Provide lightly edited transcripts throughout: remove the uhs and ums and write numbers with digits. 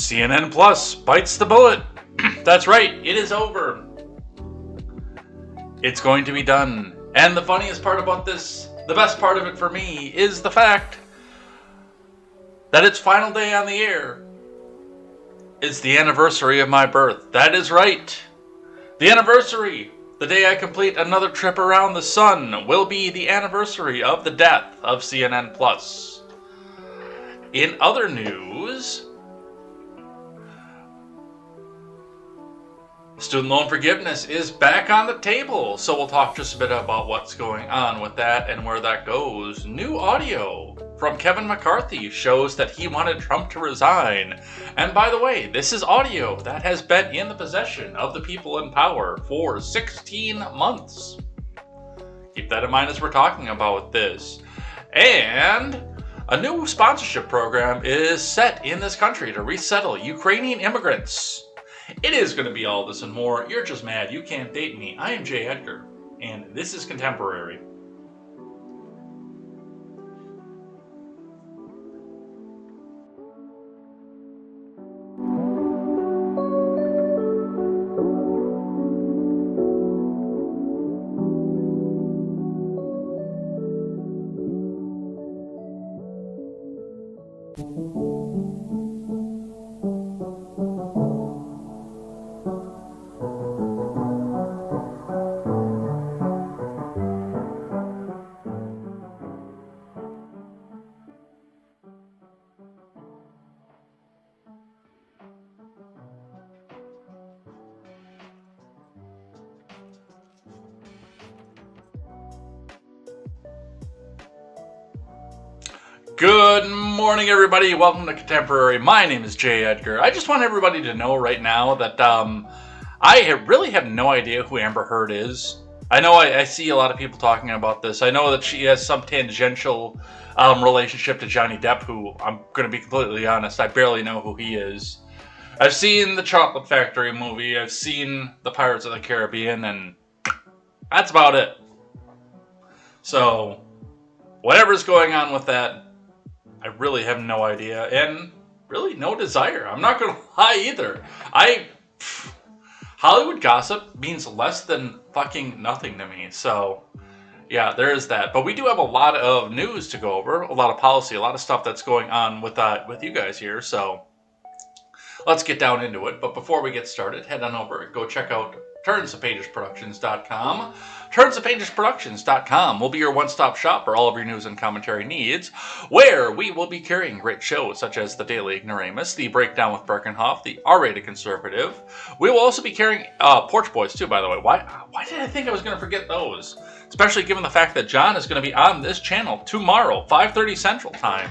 CNN Plus bites the bullet. That's right, it is over. It's going to be done. And the funniest part about this, the best part of it for me, is the fact that its final day on the air is the anniversary of my birth. That is right. The anniversary, the day I complete another trip around the sun, will be the anniversary of the death of CNN Plus. In other news, student loan forgiveness is back on the table, so we'll talk just a bit about what's going on with that and where that goes. New audio from Kevin McCarthy shows that he wanted Trump to resign. And by the way, this is audio that has been in the possession of the people in power for 16 months. Keep that in mind as we're talking about this. And a new sponsorship program is set in this country to resettle Ukrainian immigrants. It is going to be all this and more. You're just mad you can't date me. I am Jay Edgar, and this is Contemporary. Good morning, everybody. Welcome to Contemporary. My name is Jay Edgar. I just want everybody to know right now that I really have no idea who Amber Heard is. I know I see a lot of people talking about this. I know that she has some tangential relationship to Johnny Depp, who, I'm going to be completely honest, I barely know who he is. I've seen the Chocolate Factory movie. I've seen the Pirates of the Caribbean, and that's about it. So, whatever's going on with that, I really have no idea, and really no desire. I'm not going to lie either. Hollywood gossip means less than fucking nothing to me, so yeah, there is that. But we do have a lot of news to go over, a lot of policy, a lot of stuff that's going on with you guys here, so let's get down into it. But before we get started, head on over and go check out turnsofpagesproductions.com. Turnsofpagesproductions.com will be your one-stop shop for all of your news and commentary needs, where we will be carrying great shows such as The Daily Ignoramus, The Breakdown with Birkenhoff, The R-Rated Conservative. We will also be carrying Porch Boys too, by the way. Why did I think I was going to forget those? Especially given the fact that John is going to be on this channel tomorrow, 5:30 Central Time,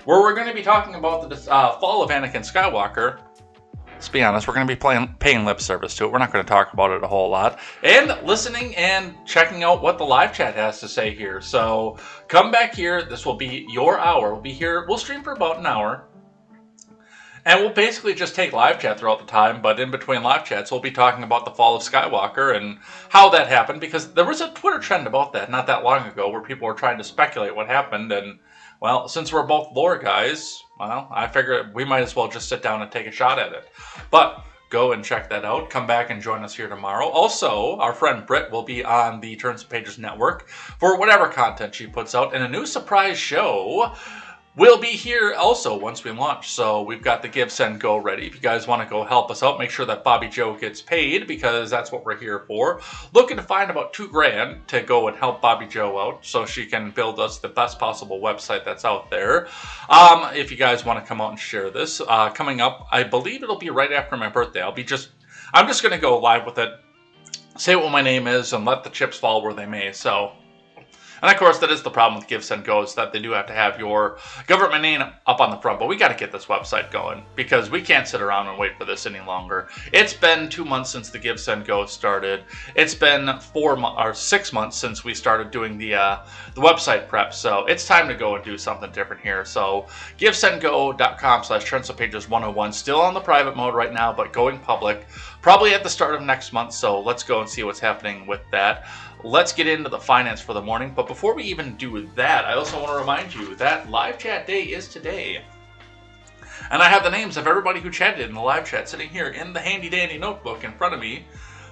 where we're going to be talking about the fall of Anakin Skywalker. Let's be honest, we're going to be paying lip service to it. We're not going to talk about it a whole lot. And listening and checking out what the live chat has to say here. So come back here. This will be your hour. We'll be here. We'll stream for about an hour. And we'll basically just take live chat throughout the time. But in between live chats, we'll be talking about the fall of Skywalker and how that happened. Because there was a Twitter trend about that not that long ago where people were trying to speculate what happened. And, well, since we're both lore guys, well, I figure we might as well just sit down and take a shot at it. But go and check that out. Come back and join us here tomorrow. Also, our friend Britt will be on the Turns of Pages Network for whatever content she puts out. And a new surprise show will be here also once we launch. So we've got the Give, Send, Go ready. If you guys want to go help us out, make sure that Bobby Joe gets paid, because that's what we're here for. Looking to find about $2,000 to go and help Bobby Joe out so she can build us the best possible website that's out there. If you guys want to come out and share this, coming up, I believe it'll be right after my birthday. I'm just going to go live with it, say what my name is, and let the chips fall where they may. So, and of course, that is the problem with Give, Send, Go, is that they do have to have your government name up on the front. But we got to get this website going, because we can't sit around and wait for this any longer. It's been 2 months since the Give, Send, Go started. It's been 6 months since we started doing the website prep. So it's time to go and do something different here. So givesendgo.com/turnsofpages101, still on the private mode right now, but going public probably at the start of next month. So let's go and see what's happening with that. Let's get into the finance for the morning. But before we even do that, I also want to remind you that live chat day is today. And I have the names of everybody who chatted in the live chat sitting here in the handy-dandy notebook in front of me,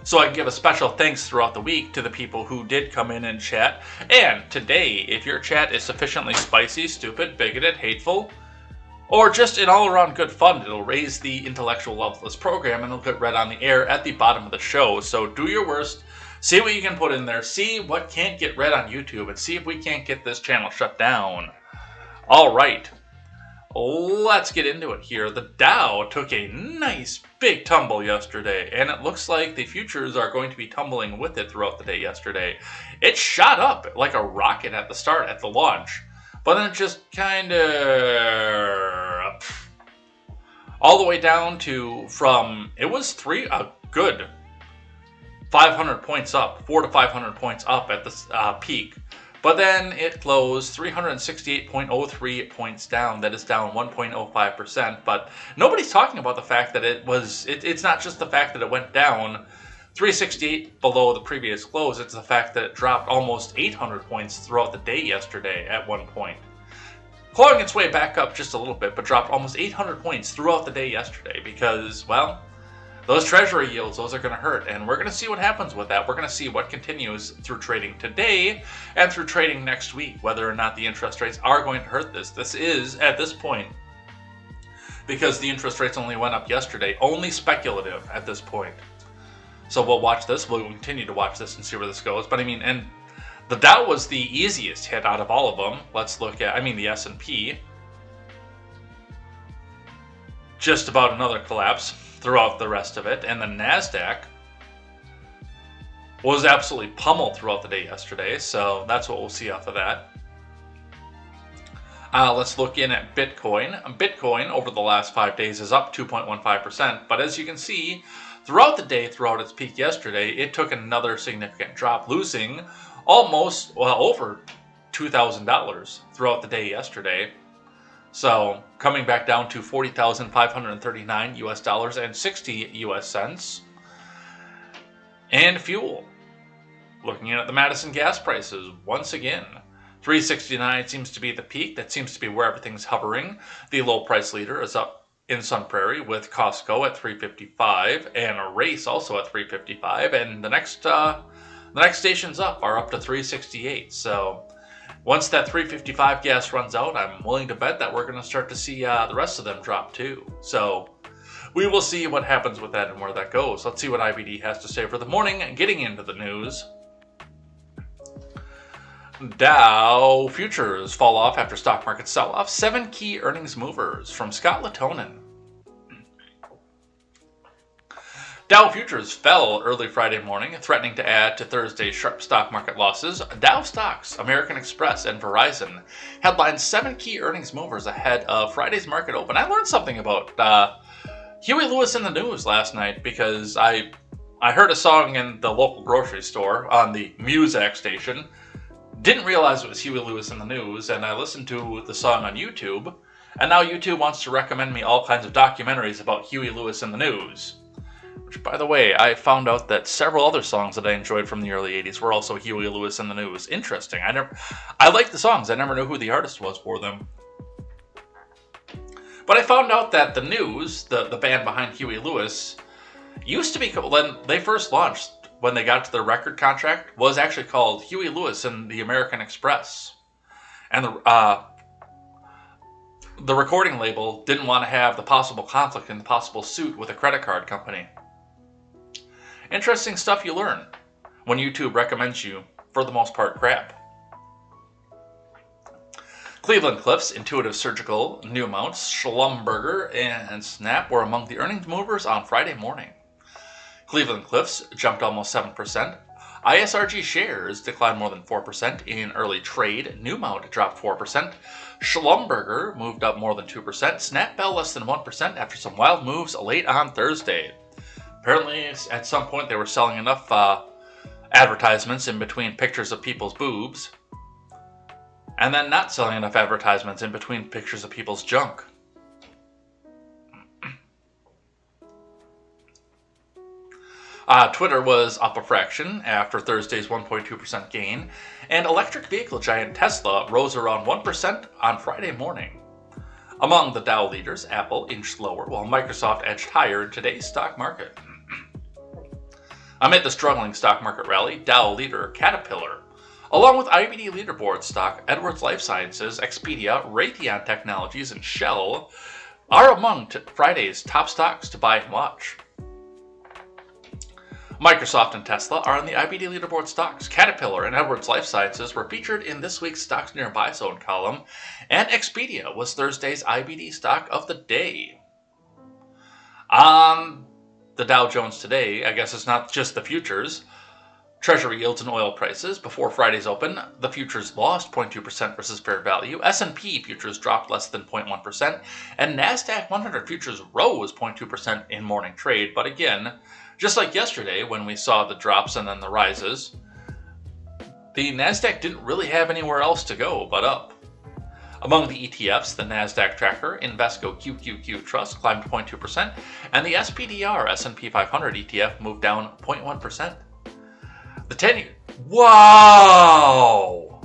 so I can give a special thanks throughout the week to the people who did come in and chat. And today, if your chat is sufficiently spicy, stupid, bigoted, hateful, or just an all-around good fun, it'll raise the intellectual level of this program and it'll get read on the air at the bottom of the show. So do your worst, see what you can put in there, see what can't get read on YouTube, and see if we can't get this channel shut down. All right. Let's get into it here. The Dow took a nice big tumble yesterday, and it looks like the futures are going to be tumbling with it throughout the day yesterday. It shot up like a rocket at the start, at the launch, but then it just kind of all the way down to it was a good 500 points up, 400 to 500 points up at the peak. But then it closed 368.03 points down. That is down 1.05%. But nobody's talking about the fact that it's not just the fact that it went down 368 below the previous close. It's the fact that it dropped almost 800 points throughout the day yesterday at one point. Clawing its way back up just a little bit, but dropped almost 800 points throughout the day yesterday because, well, those treasury yields, those are going to hurt, and we're going to see what happens with that. We're going to see what continues through trading today and through trading next week, whether or not the interest rates are going to hurt this. This is, at this point, because the interest rates only went up yesterday, only speculative at this point. So we'll watch this. We'll continue to watch this and see where this goes. But, I mean, and the Dow was the easiest hit out of all of them. Let's look at, the S&P. Just about another collapse throughout the rest of it, and the NASDAQ was absolutely pummeled throughout the day yesterday, so that's what we'll see off of that. Let's look in at Bitcoin. Bitcoin over the last 5 days is up 2.15%, but as you can see, throughout the day, throughout its peak yesterday, it took another significant drop, losing almost, over $2,000 throughout the day yesterday. So coming back down to 40,539 US dollars and 60 US cents. And fuel. Looking at the Madison gas prices once again. 369 seems to be the peak. That seems to be where everything's hovering. The low price leader is up in Sun Prairie with Costco at 355 and a Race also at 355. And the next stations up are up to 368. So once that 355 gas runs out, I'm willing to bet that we're going to start to see the rest of them drop too. So we will see what happens with that and where that goes. Let's see what IBD has to say for the morning. Getting into the news. Dow futures fall off after stock market sell-off. 7 key earnings movers from Scott Latonin. Dow futures fell early Friday morning, threatening to add to Thursday's sharp stock market losses. Dow stocks, American Express, and Verizon headlined 7 key earnings movers ahead of Friday's market open. I learned something about Huey Lewis in the News last night because I heard a song in the local grocery store on the Muzak station. Didn't realize it was Huey Lewis in the News, and I listened to the song on YouTube, and now YouTube wants to recommend me all kinds of documentaries about Huey Lewis in the News. Which, by the way, I found out that several other songs that I enjoyed from the early 80s were also Huey Lewis in the News. Interesting. I liked the songs. I never knew who the artist was for them. But I found out that the News, the band behind Huey Lewis, used to be, when they first launched, when they got to their record contract, was actually called Huey Lewis and the American Express. And the recording label didn't want to have the possible conflict and the possible suit with a credit card company. Interesting stuff you learn when YouTube recommends you, for the most part, crap. Cleveland Cliffs, Intuitive Surgical, New Mounts, Schlumberger, and Snap were among the earnings movers on Friday morning. Cleveland Cliffs jumped almost 7%. ISRG shares declined more than 4% in early trade. Newmount dropped 4%. Schlumberger moved up more than 2%. Snap fell less than 1% after some wild moves late on Thursday. Apparently, at some point, they were selling enough advertisements in between pictures of people's boobs, and then not selling enough advertisements in between pictures of people's junk. Twitter was up a fraction after Thursday's 1.2% gain, and electric vehicle giant Tesla rose around 1% on Friday morning. Among the Dow leaders, Apple inched lower while Microsoft edged higher in today's stock market. Amid the struggling stock market rally, Dow leader Caterpillar, along with IBD leaderboard stock Edwards Lifesciences, Expedia, Raytheon Technologies, and Shell, are among Friday's top stocks to buy and watch. Microsoft and Tesla are on the IBD leaderboard stocks. Caterpillar and Edwards Lifesciences were featured in this week's Stocks Near Buy Zone column, and Expedia was Thursday's IBD stock of the day. On the Dow Jones today, I guess it's not just the futures. Treasury yields and oil prices. Before Friday's open, the futures lost 0.2% versus fair value. S&P futures dropped less than 0.1%, and NASDAQ 100 futures rose 0.2% in morning trade. But again, just like yesterday when we saw the drops and then the rises, the NASDAQ didn't really have anywhere else to go but up. Among the ETFs, the NASDAQ tracker Invesco QQQ Trust climbed 0.2%, and the SPDR S&P 500 ETF moved down 0.1%. The 10-year... Wow!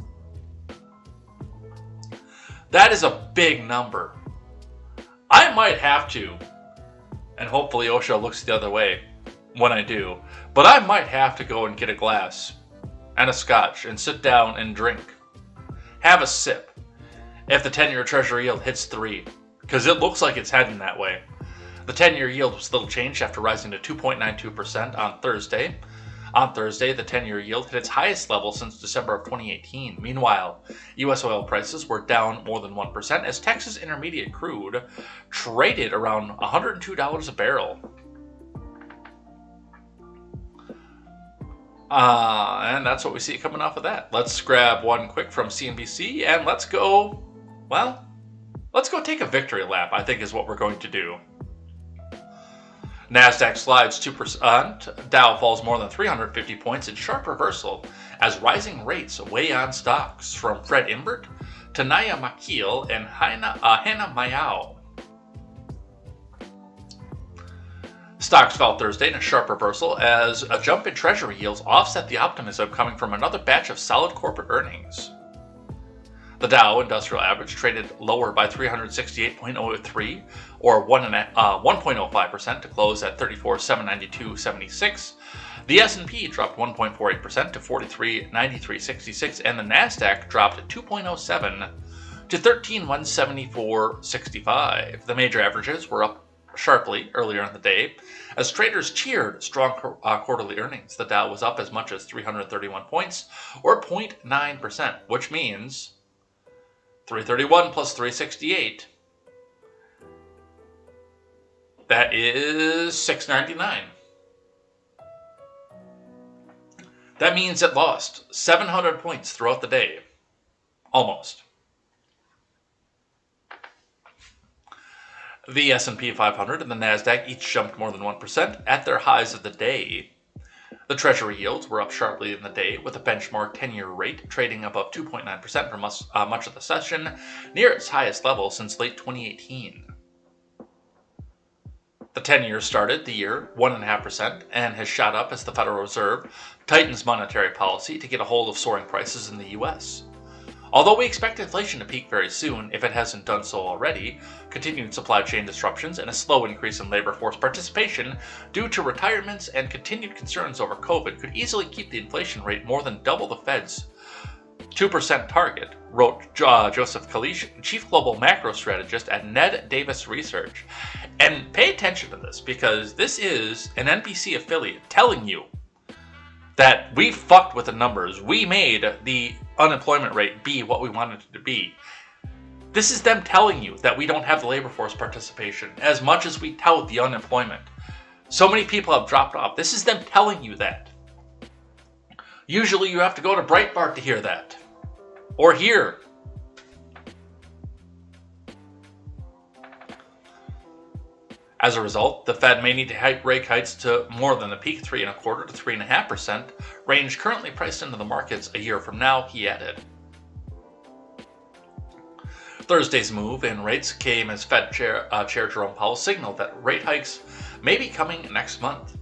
That is a big number. I might have to, and hopefully OSHA looks the other way when I do, but I might have to go and get a glass and a scotch and sit down and drink. Have a sip. If the 10-year Treasury yield hits 3, because it looks like it's heading that way. The 10-year yield was little changed after rising to 2.92% on Thursday. On Thursday, the 10-year yield hit its highest level since December of 2018. Meanwhile, U.S. oil prices were down more than 1% as Texas Intermediate crude traded around $102 a barrel. And that's what we see coming off of that. Let's grab one quick from CNBC and let's go take a victory lap, I think is what we're going to do. NASDAQ slides 2%, Dow falls more than 350 points in sharp reversal as rising rates weigh on stocks, from Fred Imbert to Naya Makil and Hannah Mayao. Stocks fell Thursday in a sharp reversal as a jump in Treasury yields offset the optimism coming from another batch of solid corporate earnings. The Dow Industrial Average traded lower by 368.03, or 1.05% to close at 34,792.76. The S&P dropped 1.48% to 43,93.66, and the NASDAQ dropped 2.07 to 13,174.65. The major averages were up sharply earlier in the day as traders cheered strong quarterly earnings. The Dow was up as much as 331 points, or 0.9%, which means 331 plus 368, that is 699. That means it lost 700 points throughout the day. Almost. The S&P 500 and the NASDAQ each jumped more than 1% at their highs of the day. The Treasury yields were up sharply in the day, with the benchmark 10-year rate trading above 2.9% for much of the session, near its highest level since late 2018. The 10-year started the year 1.5% and has shot up as the Federal Reserve tightens monetary policy to get a hold of soaring prices in the U.S. Although we expect inflation to peak very soon, if it hasn't done so already, continued supply chain disruptions and a slow increase in labor force participation due to retirements and continued concerns over COVID could easily keep the inflation rate more than double the Fed's 2% target, wrote Joseph Kalish, Chief Global Macro Strategist at Ned Davis Research. And pay attention to this, because this is an NBC affiliate telling you that we fucked with the numbers. We made the unemployment rate be what we wanted it to be. This is them telling you that we don't have the labor force participation as much as we tout the unemployment. So many people have dropped off. This is them telling you that. Usually you have to go to Breitbart to hear that. Or here. As a result, the Fed may need to hike rate hikes to more than the peak 3.25% to 3.5% range currently priced into the markets a year from now, he added. Thursday's move in rates came as Fed Chair Jerome Powell signaled that rate hikes may be coming next month.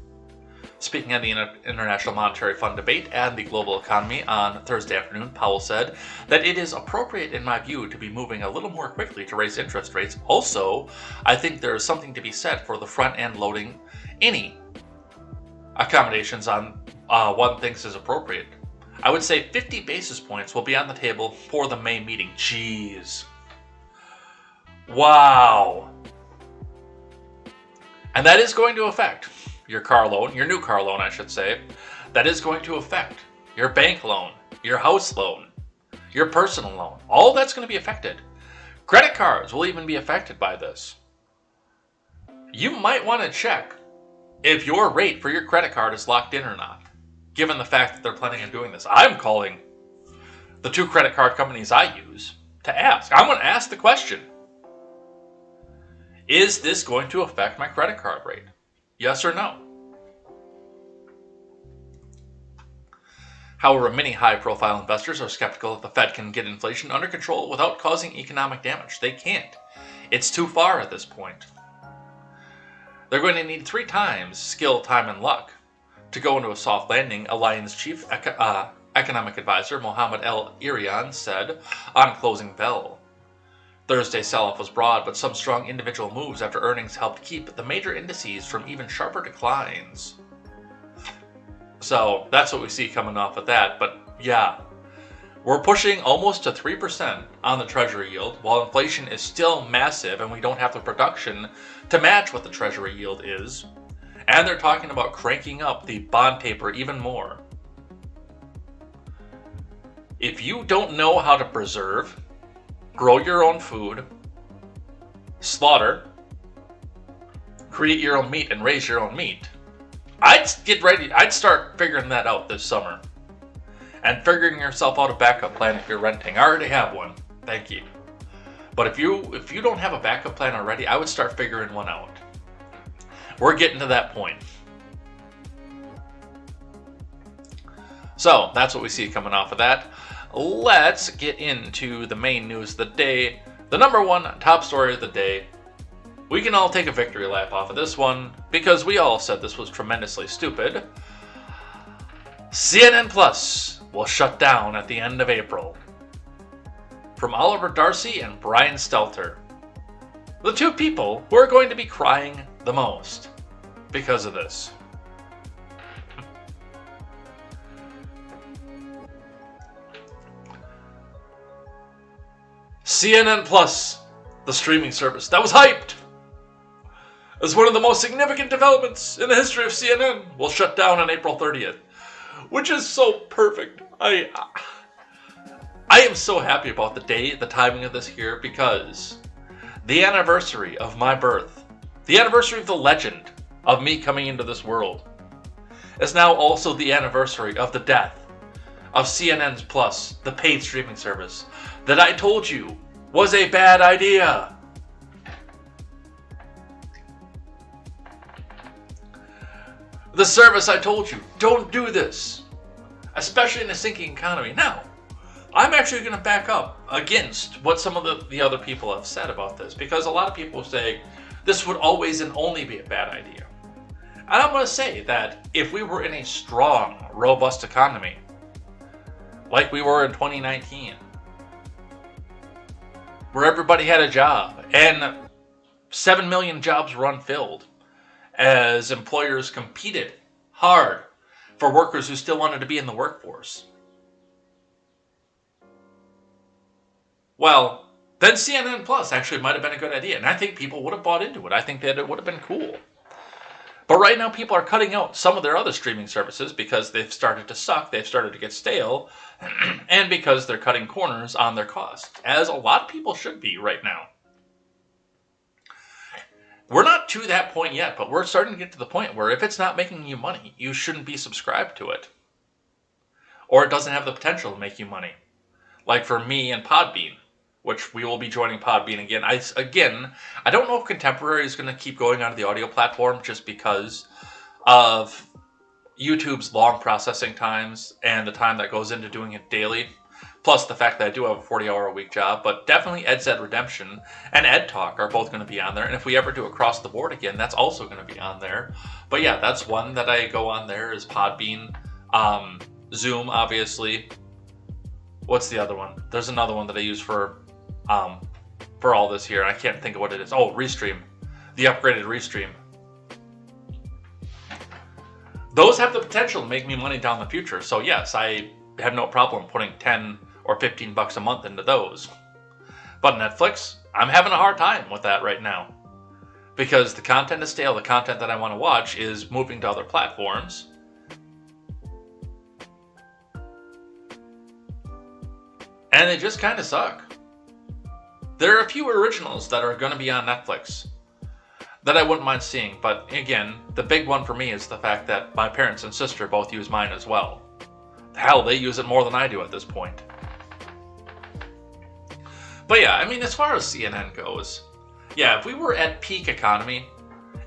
Speaking at the International Monetary Fund debate and the global economy on Thursday afternoon, Powell said that it is appropriate, in my view, to be moving a little more quickly to raise interest rates. Also, I think there is something to be said for the front end loading any accommodations on one thinks is appropriate. I would say 50 basis points will be on the table for the May meeting. Jeez. Wow. And that is going to affect your car loan, your new car loan, I should say. That is going to affect your bank loan, your house loan, your personal loan. All that's going to be affected. Credit cards will even be affected by this. You might want to check if your rate for your credit card is locked in or not, given the fact that they're planning on doing this. I'm calling the 2 credit card companies I use to ask. I'm going to ask the question. Is this going to affect my credit card rate? Yes or no? However, many high-profile investors are skeptical that the Fed can get inflation under control without causing economic damage. They can't. It's too far at this point. They're going to need 3 times skill, time, and luck to go into a soft landing, Alliance Chief Economic Advisor Mohammed El-Erian said on closing bell. Thursday's sell-off was broad, but some strong individual moves after earnings helped keep the major indices from even sharper declines. So that's what we see coming off of that. But yeah, we're pushing almost to 3% on the Treasury yield, while inflation is still massive and we don't have the production to match what the Treasury yield is. And they're talking about cranking up the bond paper even more. If you don't know how to preserve, grow your own food, slaughter, create your own meat, and raise your own meat, I'd start figuring that out this summer. And figuring yourself out a backup plan if you're renting. I already have one. Thank you. But if you don't have a backup plan already, I would start figuring one out. We're getting to that point. So that's what we see coming off of that. Let's get into the main news of the day. The number 1 top story of the day. We can all take a victory lap off of this one because we all said this was tremendously stupid. CNN Plus will shut down at the end of April. From Oliver Darcy and Brian Stelter. The 2 people who are going to be crying the most because of this. CNN Plus, the streaming service that was hyped as one of the most significant developments in the history of CNN, will shut down on April 30th, which is so perfect. I am so happy about the day, the timing of this here, because the anniversary of my birth, the anniversary of the legend of me coming into this world, is now also the anniversary of the death of CNN Plus, the paid streaming service that I told you was a bad idea. The service I told you, don't do this, especially in a sinking economy. Now, I'm actually going to back up against what some of the other people have said about this, because a lot of people say this would always and only be a bad idea. And I'm going to say that if we were in a strong, robust economy, like we were in 2019, where everybody had a job and 7 million jobs were unfilled as employers competed hard for workers who still wanted to be in the workforce, well, then CNN Plus actually might have been a good idea. And I think people would have bought into it. I think that it would have been cool. But right now people are cutting out some of their other streaming services because they've started to suck, they've started to get stale, and because they're cutting corners on their costs, as a lot of people should be right now. We're not to that point yet, but we're starting to get to the point where if it's not making you money, you shouldn't be subscribed to it. Or it doesn't have the potential to make you money. Like for me and Podbean, which we will be joining Podbean again. I don't know if Contemporary is going to keep going onto the audio platform just because of YouTube's long processing times and the time that goes into doing it daily. Plus the fact that I do have a 40-hour-a-week job, but definitely KTZed Redemption and Ed Talk are both going to be on there. And if we ever do Across the Board again, that's also going to be on there. But yeah, that's one that I go on there is Podbean, Zoom, obviously. What's the other one? There's another one that I use for all this here. I can't think of what it is. Oh, Restream. The upgraded Restream. Those have the potential to make me money down the future. So yes, I have no problem putting 10 or 15 bucks a month into those. But Netflix, I'm having a hard time with that right now. Because the content is stale, the content that I want to watch is moving to other platforms. And they just kind of suck. There are a few originals that are going to be on Netflix that I wouldn't mind seeing. But again, the big one for me is the fact that my parents and sister both use mine as well. Hell, they use it more than I do at this point. But yeah, I mean, as far as CNN goes, yeah, if we were at peak economy,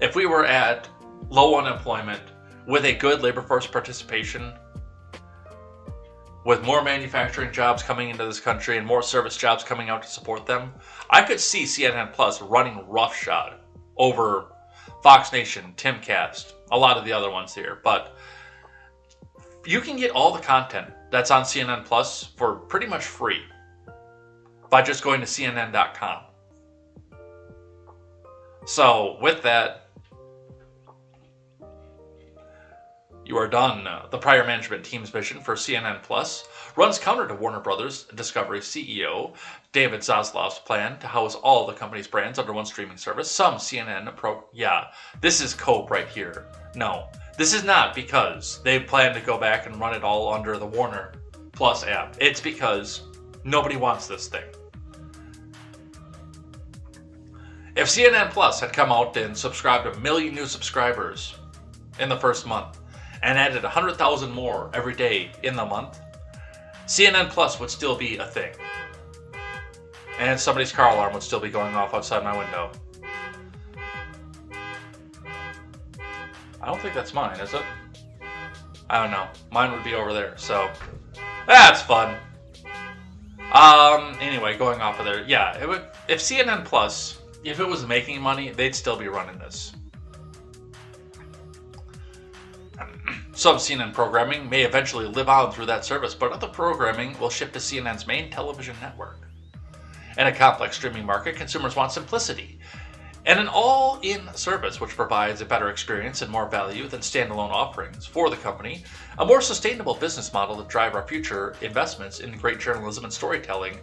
if we were at low unemployment, with a good labor force participation, with more manufacturing jobs coming into this country and more service jobs coming out to support them, I could see CNN Plus running roughshod over Fox Nation, Timcast, a lot of the other ones here. But you can get all the content that's on CNN Plus for pretty much free by just going to CNN.com. So with that, you are done. The prior management team's vision for CNN Plus runs counter to Warner Brothers Discovery CEO David Zaslav's plan to house all the company's brands under one streaming service. Some CNN yeah, this is cope right here. No, this is not because they plan to go back and run it all under the Warner Plus app. It's because nobody wants this thing. If CNN Plus had come out and subscribed 1 million new subscribers in the first month, and added 100,000 more every day in the month, CNN Plus would still be a thing. And somebody's car alarm would still be going off outside my window. I don't think that's mine, is it? I don't know. Mine would be over there, so that's fun. Anyway, going off of there, yeah, it would, if CNN Plus, if it was making money, they'd still be running this. Some CNN programming may eventually live on through that service, but other programming will shift to CNN's main television network. In a complex streaming market, consumers want simplicity and an all-in service which provides a better experience and more value than standalone offerings for the company, a more sustainable business model to drive our future investments in great journalism and storytelling,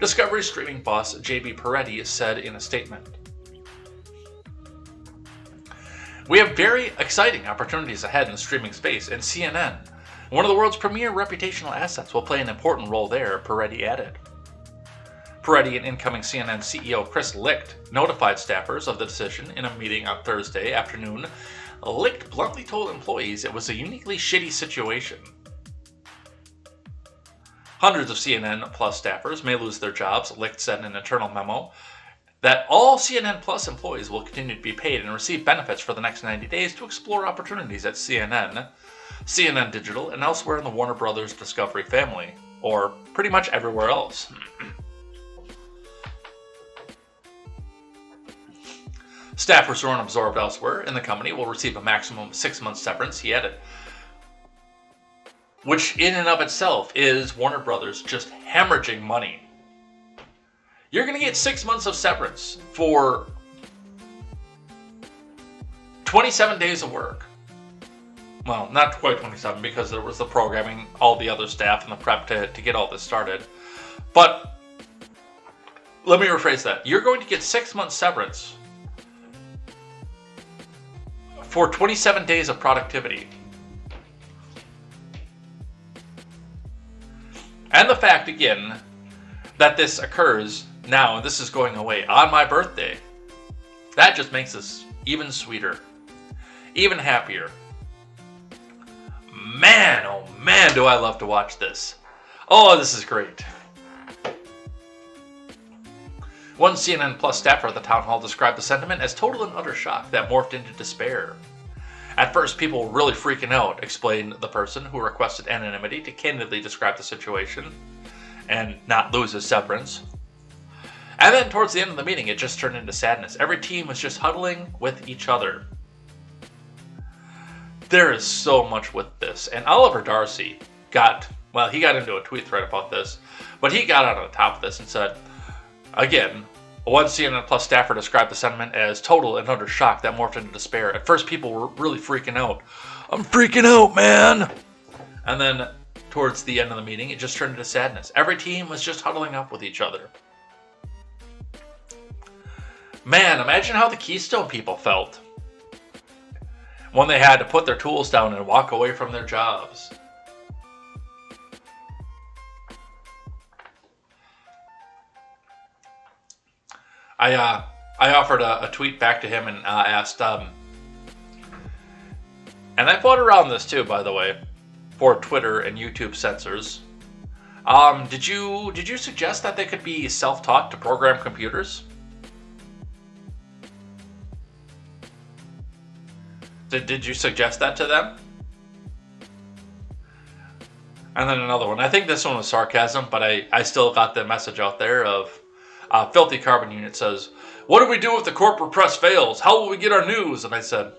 Discovery streaming boss J.B. Peretti said in a statement. We have very exciting opportunities ahead in the streaming space, and CNN, one of the world's premier reputational assets, will play an important role there, Peretti added. Peretti and incoming CNN CEO Chris Licht notified staffers of the decision in a meeting on Thursday afternoon. Licht bluntly told employees it was a uniquely shitty situation. Hundreds of CNN Plus staffers may lose their jobs, Licht said in an internal memo. That all CNN Plus employees will continue to be paid and receive benefits for the next 90 days to explore opportunities at CNN, CNN Digital, and elsewhere in the Warner Brothers Discovery family, or pretty much everywhere else. Staffers who aren't absorbed elsewhere in the company will receive a maximum 6-month severance, he added. Which in and of itself is Warner Brothers just hemorrhaging money. You're going to get 6 months of severance for 27 days of work. Well, not quite 27 because there was the programming, all the other staff, and the prep to get all this started. But let me rephrase that. You're going to get 6 months severance for 27 days of productivity. And the fact, again, that this occurs now, and this is going away on my birthday, that just makes this even sweeter, even happier. Man, oh man, do I love to watch this. Oh, this is great. One CNN Plus staffer at the town hall described the sentiment as total and utter shock that morphed into despair. At first, people were really freaking out, explained the person who requested anonymity to candidly describe the situation. and not lose his severance. And then towards the end of the meeting, it just turned into sadness. Every team was just huddling with each other. There is so much with this. And Oliver Darcy he got into a tweet thread about this, but he got on the top of this and said, again, one CNN Plus staffer described the sentiment as total and utter shock that morphed into despair. At first, people were really freaking out. I'm freaking out, man! And then, towards the end of the meeting, it just turned into sadness. Every team was just huddling up with each other. Man, imagine how the Keystone people felt when they had to put their tools down and walk away from their jobs. I offered a tweet back to him and asked, and I fought around this too, by the way, for Twitter and YouTube censors. Did you suggest that they could be self-taught to program computers? Did you suggest that to them? And then another one. I think this one was sarcasm, but I still got the message out there of Filthy Carbon Unit says, "What do we do if the corporate press fails? How will we get our news?" And I said,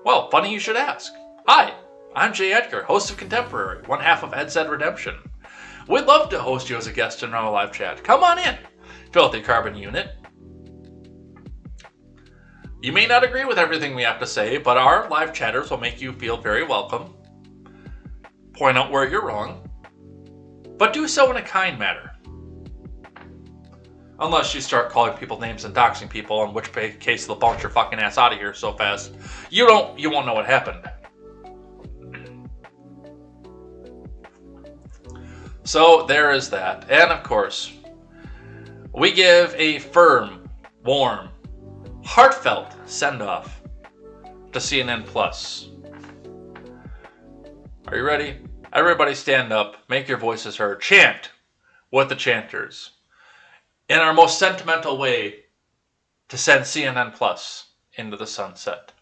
well, funny you should ask. Hi, I'm Jay Edgar, host of Contemporary, one half of KTZed Redemption. We'd love to host you as a guest in our live chat. Come on in, Filthy Carbon Unit. You may not agree with everything we have to say, but our live chatters will make you feel very welcome. Point out where you're wrong, but do so in a kind manner. Unless you start calling people names and doxing people, in which case they'll bounce your fucking ass out of here so fast you won't know what happened. So there is that. And of course, we give a firm, warm, heartfelt send-off to CNN Plus. Are you ready? Everybody stand up, make your voices heard, chant with the chanters in our most sentimental way to send CNN Plus into the sunset.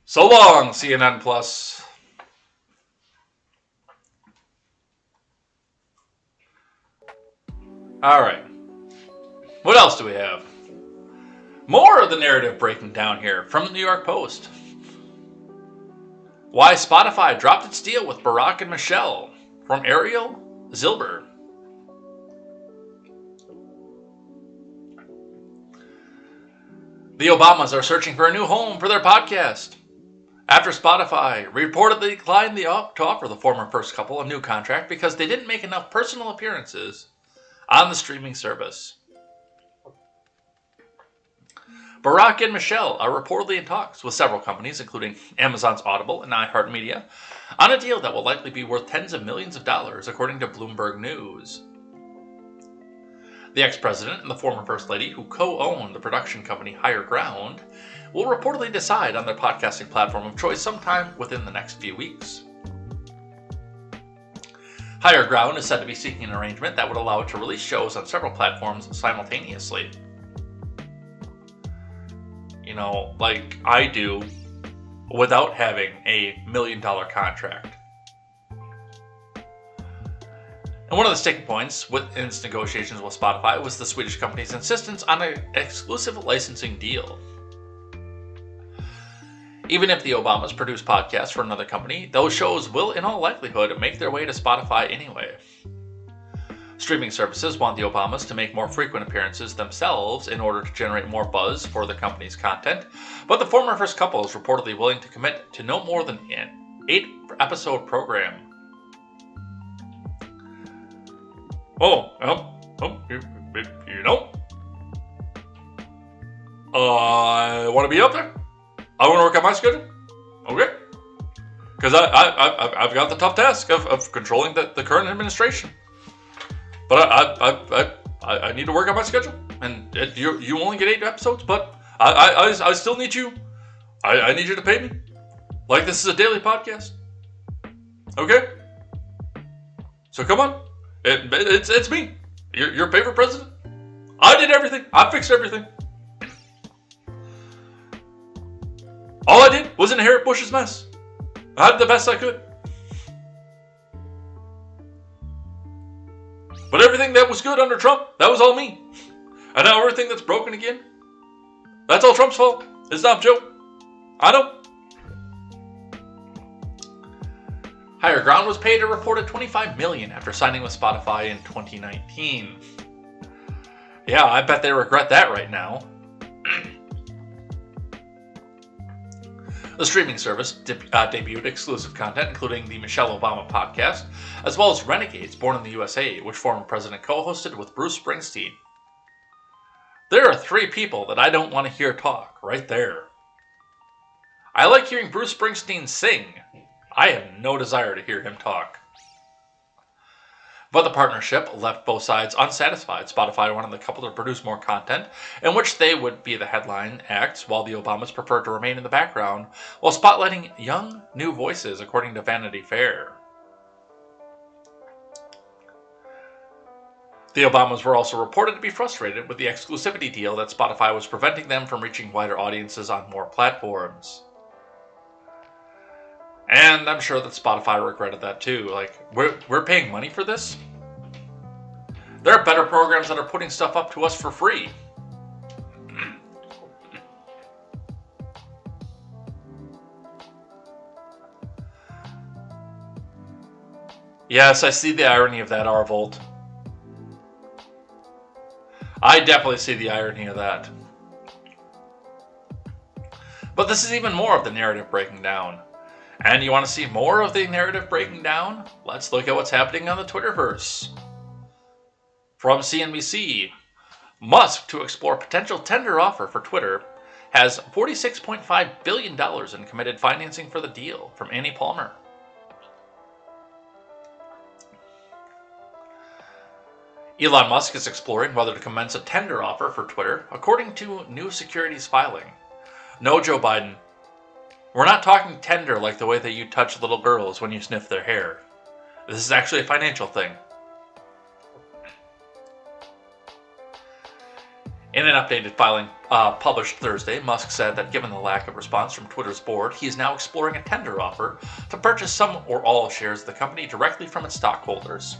So long, CNN Plus. All right. What else do we have? More of the narrative breaking down here from the New York Post. Why Spotify dropped its deal with Barack and Michelle from Ariel Zilber. The Obamas are searching for a new home for their podcast after Spotify reportedly declined to offer the former first couple a new contract because they didn't make enough personal appearances on the streaming service. Barack and Michelle are reportedly in talks with several companies, including Amazon's Audible and iHeartMedia, on a deal that will likely be worth tens of millions of dollars, according to Bloomberg News. The ex-president and the former first lady, who co-own the production company Higher Ground, will reportedly decide on their podcasting platform of choice sometime within the next few weeks. Higher Ground is said to be seeking an arrangement that would allow it to release shows on several platforms simultaneously. You know, like I do, without having a $1 million contract. And one of the sticking points in its negotiations with Spotify was the Swedish company's insistence on an exclusive licensing deal. Even if the Obamas produce podcasts for another company, those shows will in all likelihood make their way to Spotify anyway. Streaming services want the Obamas to make more frequent appearances themselves in order to generate more buzz for the company's content, but the former first couple is reportedly willing to commit to no more than an 8-episode program. I want to be up there. I want to work on my schedule. Okay. Because I've got the tough task of controlling the current administration. But I need to work on my schedule. And you only get 8 episodes, but I still need you. I need you to pay me. Like this is a daily podcast. Okay? So come on. It's me. Your favorite president. I did everything. I fixed everything. All I did was inherit Bush's mess. I did the best I could. But everything that was good under Trump, that was all me. And now everything that's broken again, that's all Trump's fault. It's not Joe. I know. Higher Ground was paid a reported $25 million after signing with Spotify in 2019. Yeah, I bet they regret that right now. The streaming service debuted exclusive content, including the Michelle Obama podcast, as well as Renegades, Born in the USA, which former president co-hosted with Bruce Springsteen. There are 3 people that I don't want to hear talk, right there. I like hearing Bruce Springsteen sing. I have no desire to hear him talk. But the partnership left both sides unsatisfied. Spotify wanted the couple to produce more content, in which they would be the headline acts, while the Obamas preferred to remain in the background, while spotlighting young, new voices, according to Vanity Fair. The Obamas were also reported to be frustrated with the exclusivity deal that Spotify was preventing them from reaching wider audiences on more platforms. And I'm sure that Spotify regretted that too. Like, we're paying money for this? There are better programs that are putting stuff up to us for free. Yes, I see the irony of that, Arvold. I definitely see the irony of that. But this is even more of the narrative breaking down. And you want to see more of the narrative breaking down? Let's look at what's happening on the Twitterverse. From CNBC, Musk to explore potential tender offer for Twitter has $46.5 billion in committed financing for the deal, from Annie Palmer. Elon Musk is exploring whether to commence a tender offer for Twitter, according to new securities filing. No, Joe Biden. We're not talking tender like the way that you touch little girls when you sniff their hair. This is actually a financial thing. In an updated filing published Thursday, Musk said that given the lack of response from Twitter's board, he is now exploring a tender offer to purchase some or all shares of the company directly from its stockholders.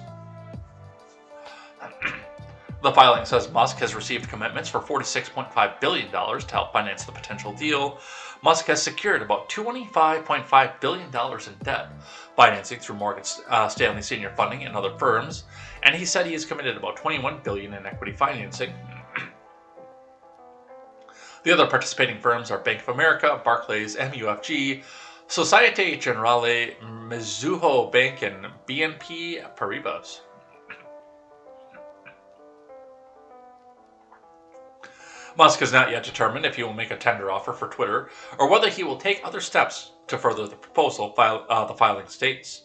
The filing says Musk has received commitments for $46.5 billion to help finance the potential deal. Musk has secured about $25.5 billion in debt, financing through Morgan Stanley senior funding and other firms, and he said he has committed about $21 billion in equity financing. The other participating firms are Bank of America, Barclays, MUFG, Societe Generale, Mizuho Bank, and BNP Paribas. Musk has not yet determined if he will make a tender offer for Twitter or whether he will take other steps to further the proposal, the filing states.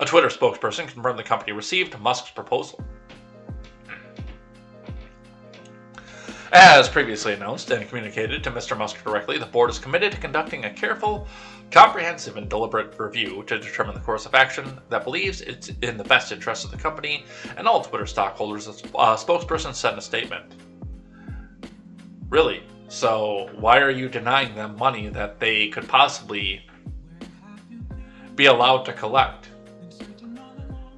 A Twitter spokesperson confirmed the company received Musk's proposal. As previously announced and communicated to Mr. Musk directly, the board is committed to conducting a careful, comprehensive, and deliberate review to determine the course of action that believes it's in the best interest of the company and all Twitter stockholders, a spokesperson said in a statement. Really? So why are you denying them money that they could possibly be allowed to collect?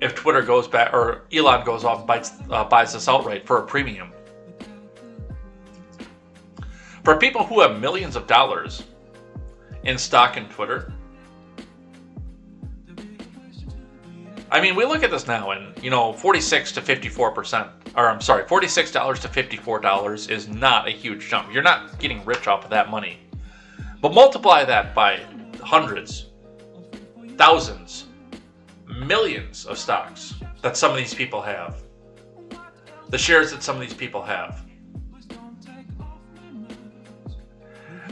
If Twitter goes back, or Elon goes off and buys this outright for a premium. For people who have millions of dollars in stock in Twitter, I mean, we look at this now and, $46 to $54 is not a huge jump. You're not getting rich off of that money. But multiply that by hundreds, thousands, millions of stocks that some of these people have. The shares that some of these people have.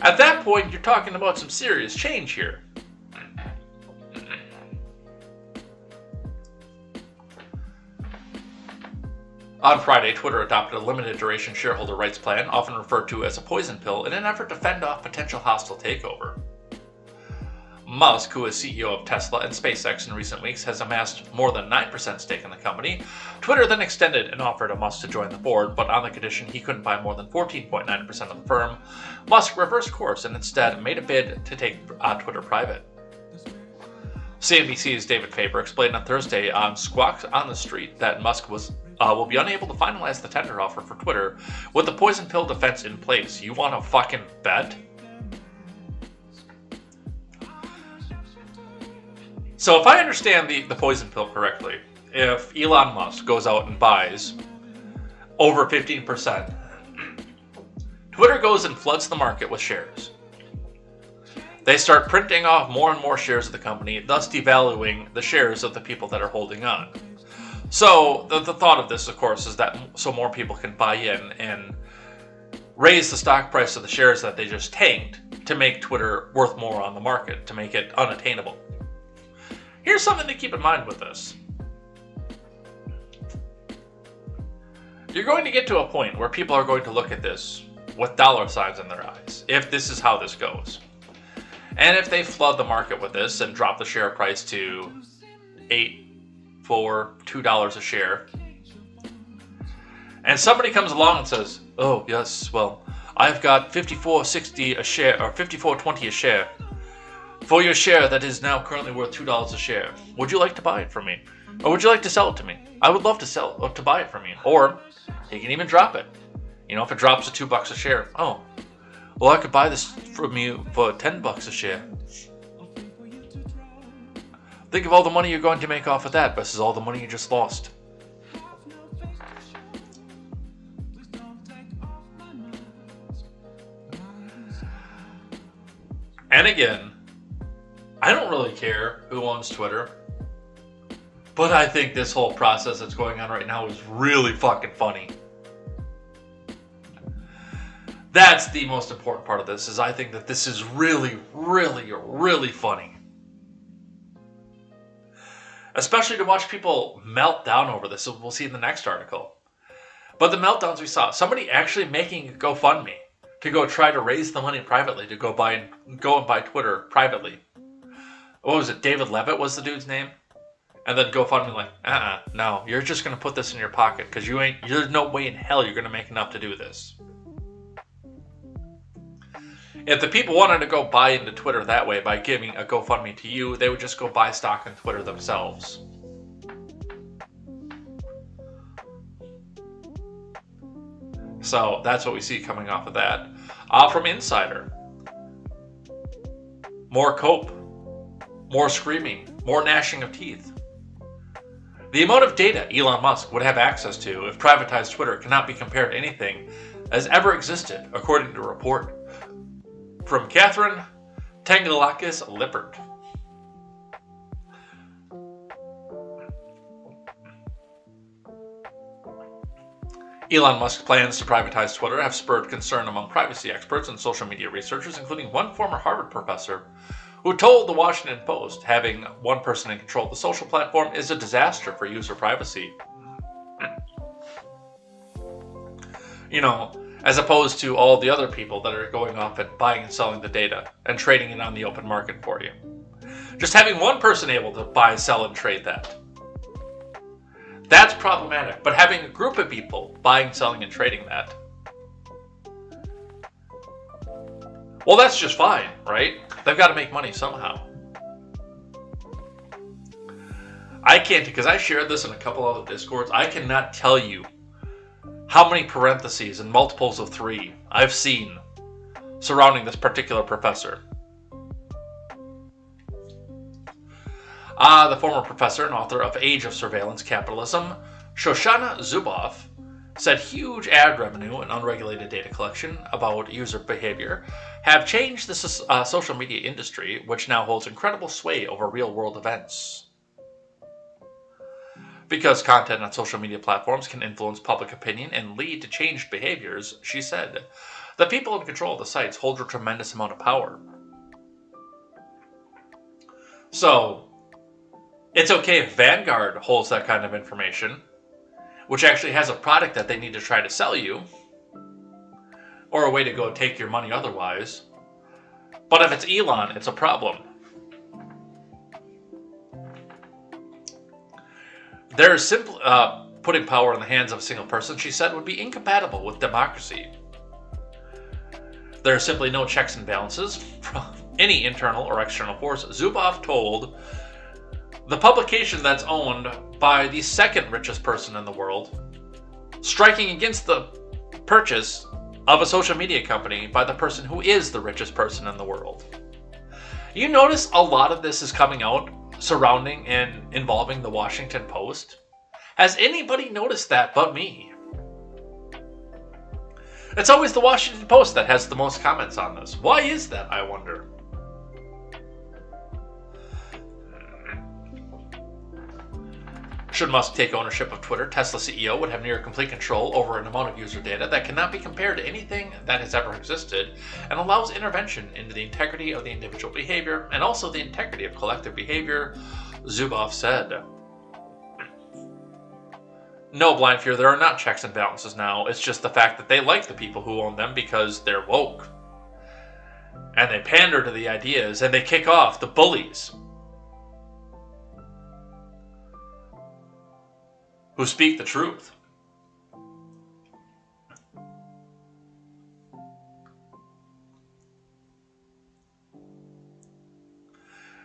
At that point, you're talking about some serious change here. On Friday, Twitter adopted a limited duration shareholder rights plan, often referred to as a poison pill, in an effort to fend off potential hostile takeover. Musk, who is CEO of Tesla and SpaceX in recent weeks, has amassed more than 9% stake in the company. Twitter then extended an offer to Musk to join the board, but on the condition he couldn't buy more than 14.9% of the firm. Musk reversed course and instead made a bid to take Twitter private. CNBC's David Faber explained on Thursday on Squawk on the Street that Musk will be unable to finalize the tender offer for Twitter with the poison pill defense in place. You want to fucking bet? So if I understand the poison pill correctly, if Elon Musk goes out and buys over 15%, Twitter goes and floods the market with shares. They start printing off more and more shares of the company, thus devaluing the shares of the people that are holding on. So the thought of this, of course, is that so more people can buy in and raise the stock price of the shares that they just tanked to make Twitter worth more on the market, to make it unattainable. Here's something to keep in mind with this. You're going to get to a point where people are going to look at this with dollar signs in their eyes, if this is how this goes. And if they flood the market with this and drop the share price to $2 a share, and somebody comes along and says, oh yes, well, I've got $54.60 a share, or $54.20 a share, for your share that is now currently worth $2 a share. Would you like to buy it from me? Or would you like to sell it to me? I would love to buy it from you. Or he can even drop it. You know, if it drops to $2 a share. Oh, well, I could buy this from you for $10 a share. Think of all the money you're going to make off of that versus all the money you just lost. And again, I don't really care who owns Twitter, but I think this whole process that's going on right now is really fucking funny. That's the most important part of this, is I think that this is really, really, really funny. Especially to watch people melt down over this, so we'll see in the next article. But the meltdowns we saw, somebody actually making a GoFundMe to go try to raise the money privately, to go and buy Twitter privately. What was it? David Levitt was the dude's name? And then GoFundMe like, no, you're just going to put this in your pocket because there's no way in hell you're going to make enough to do this. If the people wanted to go buy into Twitter that way by giving a GoFundMe to you, they would just go buy stock in Twitter themselves. So that's what we see coming off of that. From Insider, more cope, more screaming, more gnashing of teeth. The amount of data Elon Musk would have access to if privatized Twitter cannot be compared to anything has ever existed, according to a report from Catherine Tangalakis-Lippert. Elon Musk's plans to privatize Twitter have spurred concern among privacy experts and social media researchers, including one former Harvard professor who told the Washington Post having one person in control of the social platform is a disaster for user privacy. You know, as opposed to all the other people that are going off and buying and selling the data and trading it on the open market for you. Just having one person able to buy, sell, and trade that. That's problematic. But having a group of people buying, selling, and trading that, well, that's just fine, right? They've got to make money somehow. I can't, because I shared this in a couple other Discords, I cannot tell you how many parentheses and multiples of 3 I've seen surrounding this particular professor. The former professor and author of Age of Surveillance Capitalism, Shoshana Zuboff, said huge ad revenue and unregulated data collection about user behavior have changed the social media industry, which now holds incredible sway over real-world events. Because content on social media platforms can influence public opinion and lead to changed behaviors, she said, The people in control of the sites hold a tremendous amount of power. So, it's okay if Vanguard holds that kind of information, which actually has a product that they need to try to sell you, or a way to go take your money otherwise. But if it's Elon, it's a problem. There's simply putting power in the hands of a single person, she said, would be incompatible with democracy. There are simply no checks and balances from any internal or external force, Zuboff told the publication that's owned by the second richest person in the world, striking against the purchase of a social media company by the person who is the richest person in the world. You notice a lot of this is coming out surrounding and involving the Washington Post? Has anybody noticed that but me? It's always the Washington Post that has the most comments on this. Why is that, I wonder? Should Musk take ownership of Twitter, Tesla CEO would have near complete control over an amount of user data that cannot be compared to anything that has ever existed, and allows intervention into the integrity of the individual behavior and also the integrity of collective behavior, Zuboff said. No, Blind Fear, there are not checks and balances now. It's just the fact that they like the people who own them because they're woke. And they pander to the ideas, and they kick off the bullies who speak the truth.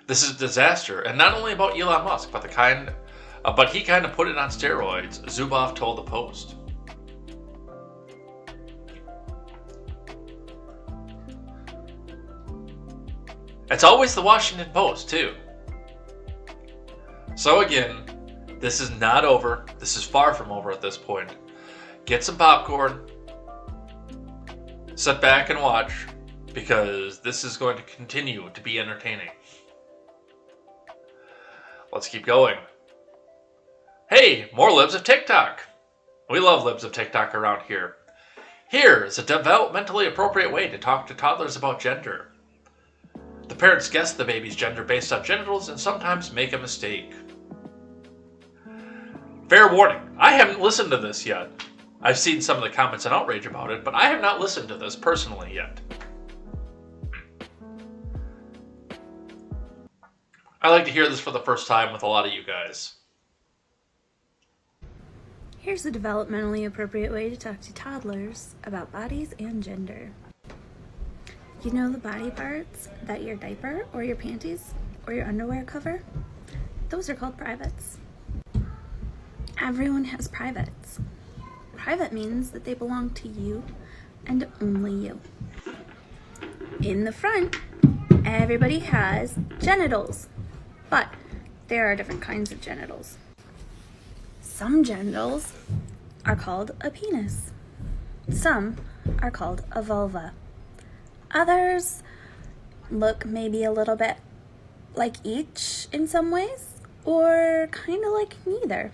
This is a disaster, and not only about Elon Musk, but he kind of put it on steroids, Zuboff told the Post. It's always the Washington Post, too. So again, this is not over. This is far from over at this point. Get some popcorn. Sit back and watch, because this is going to continue to be entertaining. Let's keep going. Hey, more libs of TikTok. We love libs of TikTok around here. Here's a developmentally appropriate way to talk to toddlers about gender. The parents guess the baby's gender based on genitals and sometimes make a mistake. Fair warning, I haven't listened to this yet. I've seen some of the comments and outrage about it, but I have not listened to this personally yet. I like to hear this for the first time with a lot of you guys. Here's a developmentally appropriate way to talk to toddlers about bodies and gender. You know the body parts that your diaper or your panties or your underwear cover? Those are called privates. Everyone has privates. Private means that they belong to you and only you. In the front, everybody has genitals, but there are different kinds of genitals. Some genitals are called a penis. Some are called a vulva. Others look maybe a little bit like each in some ways, or kind of like neither,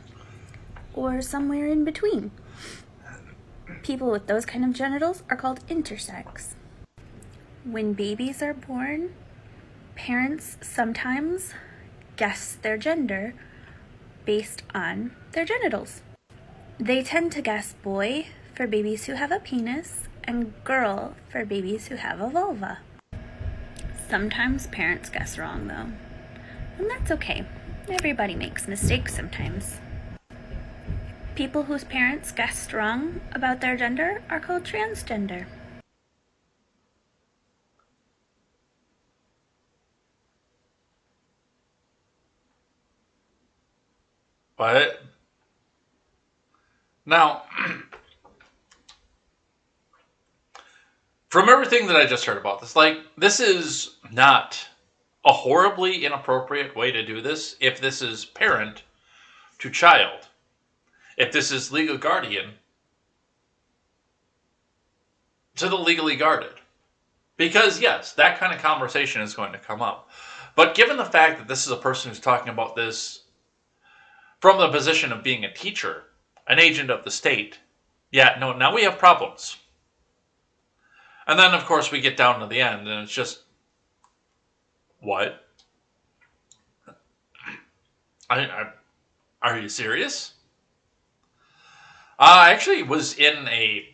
or somewhere in between. People with those kind of genitals are called intersex. When babies are born, parents sometimes guess their gender based on their genitals. They tend to guess boy for babies who have a penis and girl for babies who have a vulva. Sometimes parents guess wrong though, and that's okay. Everybody makes mistakes sometimes. People whose parents guessed wrong about their gender are called transgender. What? Now, from everything that I just heard about this, this is not a horribly inappropriate way to do this if this is parent to child. If this is legal guardian to the legally guarded. Because, yes, that kind of conversation is going to come up. But given the fact that this is a person who's talking about this from the position of being a teacher, an agent of the state, yeah, no, now we have problems. And then, of course, we get down to the end, and it's just, what? Are you serious? I actually was in a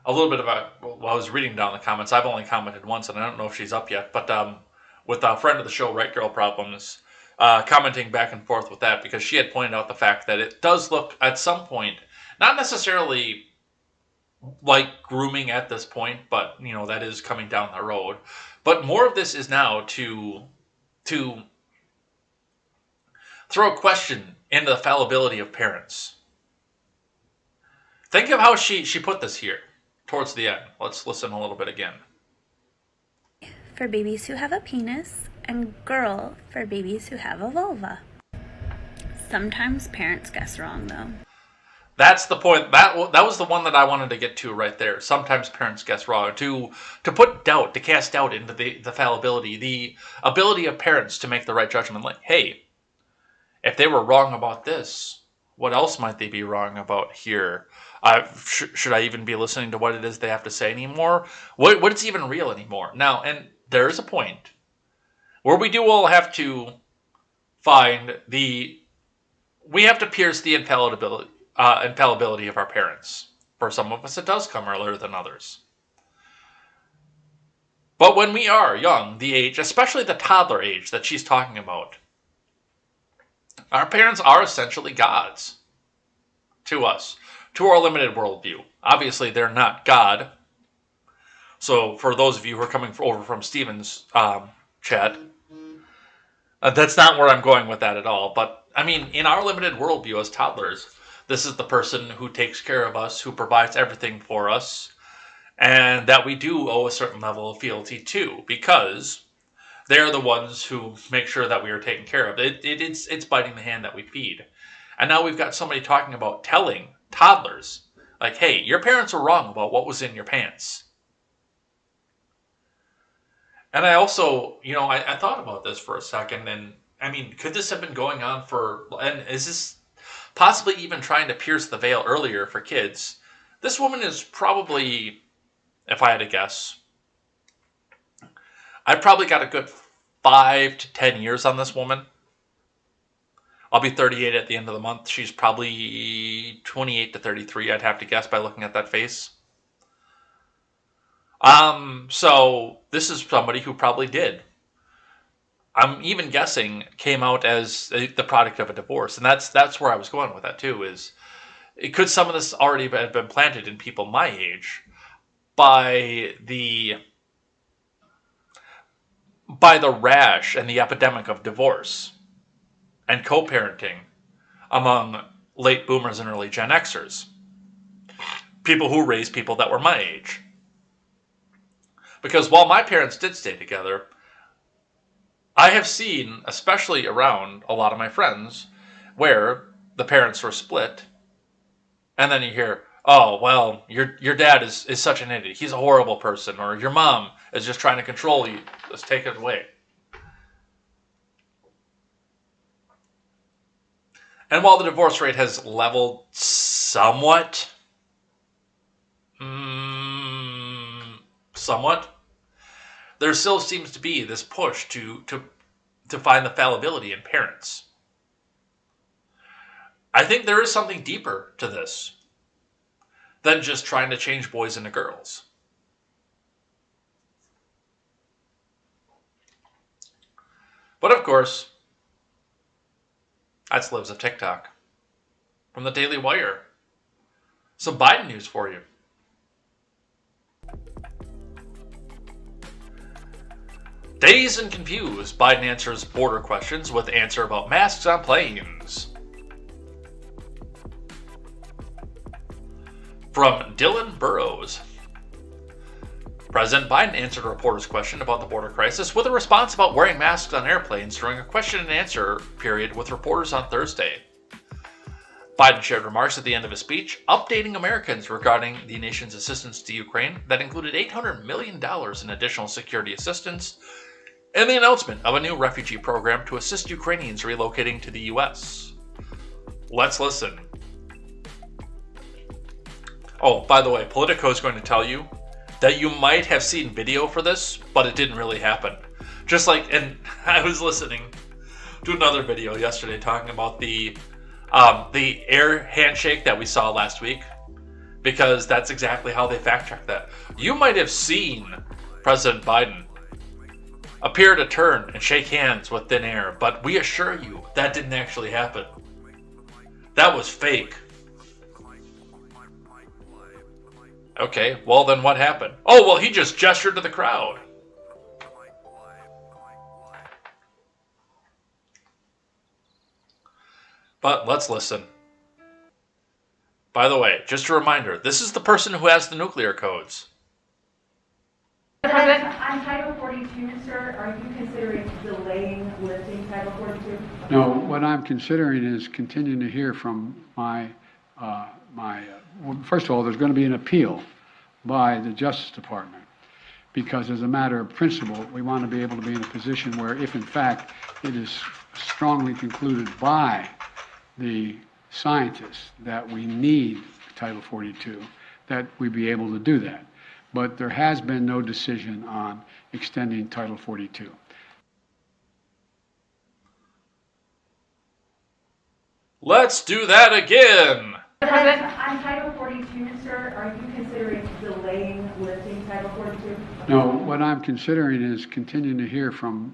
little bit of I was reading down the comments. I've only commented once, and I don't know if she's up yet, but with a friend of the show, Right Girl Problems, commenting back and forth with that, because she had pointed out the fact that it does look, at some point, not necessarily like grooming at this point, but, that is coming down the road. But more of this is now to throw a question into the fallibility of parents. Think of how she put this here towards the end. Let's listen a little bit again. For babies who have a penis, and girl for babies who have a vulva. Sometimes parents guess wrong, though. That's the point. That was the one that I wanted to get to right there. Sometimes parents guess wrong. To put doubt, to cast doubt into the fallibility, the ability of parents to make the right judgment. Like, hey, if they were wrong about this, what else might they be wrong about here? Should I even be listening to what it is they have to say anymore? What's even real anymore? Now, and there is a point where we do all have to find we have to pierce the infallibility of our parents. For some of us, it does come earlier than others. But when we are young, the age, especially the toddler age that she's talking about, our parents are essentially gods to us, to our limited worldview. Obviously, they're not God. So for those of you who are coming over from Steven's chat, that's not where I'm going with that at all. But, I mean, in our limited worldview as toddlers, this is the person who takes care of us, who provides everything for us, and that we do owe a certain level of fealty to, because they're the ones who make sure that we are taken care of. It's biting the hand that we feed. And now we've got somebody talking about telling toddlers, like, hey, your parents were wrong about what was in your pants. And I also, I thought about this for a second, and, I mean, could this have been going on and is this possibly even trying to pierce the veil earlier for kids? This woman is probably, if I had to guess, I've probably got a good 5 to 10 years on this woman. I'll be 38 at the end of the month. She's probably 28 to 33, I'd have to guess, by looking at that face. So this is somebody who probably did. I'm even guessing came out as the product of a divorce. And that's where I was going with that too, is could some of this already have been planted in people my age by the rash and the epidemic of divorce and co-parenting among late boomers and early Gen Xers. People who raised people that were my age. Because while my parents did stay together, I have seen, especially around a lot of my friends, where the parents were split, and then you hear, oh, well, your dad is such an idiot. He's a horrible person. Or your mom is just trying to control you. Let's take it away. And while the divorce rate has leveled somewhat, there still seems to be this push to find the fallibility in parents. I think there is something deeper to this than just trying to change boys into girls. But of course, that's Lives of TikTok. From the Daily Wire. Some Biden news for you. Dazed and confused, Biden answers border questions with answer about masks on planes. From Dylan Burrows. President Biden answered a reporter's question about the border crisis with a response about wearing masks on airplanes during a question and answer period with reporters on Thursday. Biden shared remarks at the end of his speech, updating Americans regarding the nation's assistance to Ukraine that included $800 million in additional security assistance and the announcement of a new refugee program to assist Ukrainians relocating to the U.S. Let's listen. Oh, by the way, Politico is going to tell you that you might have seen video for this, but it didn't really happen. Just like, and I was listening to another video yesterday talking about the air handshake that we saw last week, because that's exactly how they fact-checked that. You might have seen President Biden appear to turn and shake hands with thin air, but we assure you that didn't actually happen. That was fake. Okay, well then what happened? Oh, well, he just gestured to the crowd. But let's listen. By the way, just a reminder, this is the person who has the nuclear codes. President, on Title 42, sir, are you considering delaying lifting Title 42? No, what I'm considering is continuing to hear from first of all, there's going to be an appeal by the Justice Department, because as a matter of principle, we want to be able to be in a position where if in fact it is strongly concluded by the scientists that we need Title 42, that we be able to do that. But there has been no decision on extending Title 42. Let's do that again. President, on Title 42, sir, are you considering delaying lifting Title 42? No, what I'm considering is continuing to hear from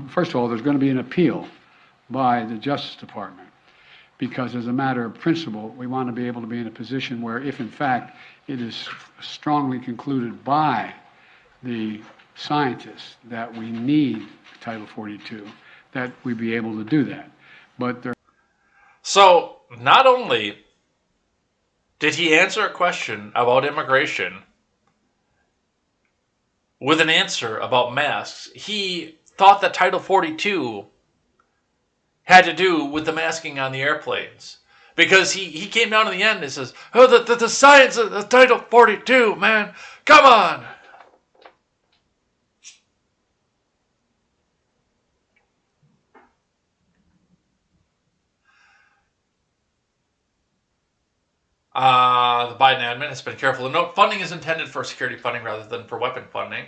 first of all, there's going to be an appeal by the Justice Department, because as a matter of principle, we want to be able to be in a position where if in fact it is strongly concluded by the scientists that we need Title 42, that we be able to do that. But there. So, not only did he answer a question about immigration with an answer about masks, he thought that Title 42 had to do with the masking on the airplanes. Because he came down to the end and says, oh, the science of the Title 42, man, come on. The Biden admin has been careful to note funding is intended for security funding rather than for weapon funding.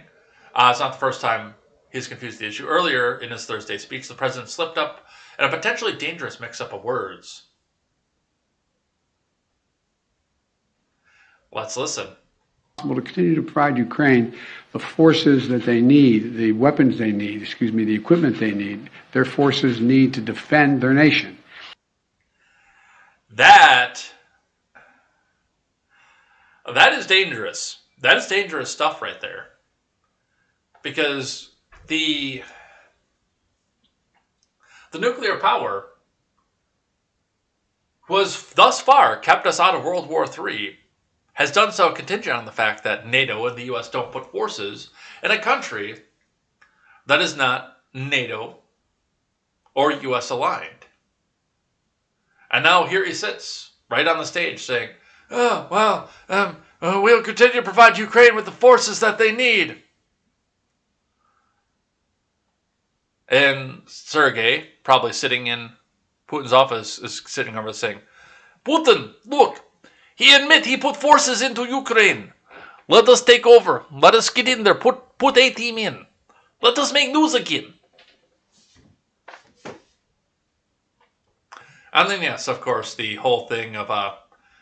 It's not the first time he's confused the issue. Earlier in his Thursday speech, the president slipped up in a potentially dangerous mix-up of words. Let's listen. To continue to provide Ukraine the forces that they need, the weapons they need, the equipment they need, their forces need to defend their nation. That is dangerous. That is dangerous stuff right there. Because the nuclear power was thus far kept us out of World War III, has done so contingent on the fact that NATO and the U.S. don't put forces in a country that is not NATO or U.S. aligned. And now here he sits right on the stage saying, oh, well, we'll continue to provide Ukraine with the forces that they need. And Sergei, probably sitting in Putin's office, is sitting over saying, Putin, look, he admit he put forces into Ukraine. Let us take over. Let us get in there. Put a team in. Let us make news again. And then, yes, of course, the whole thing of,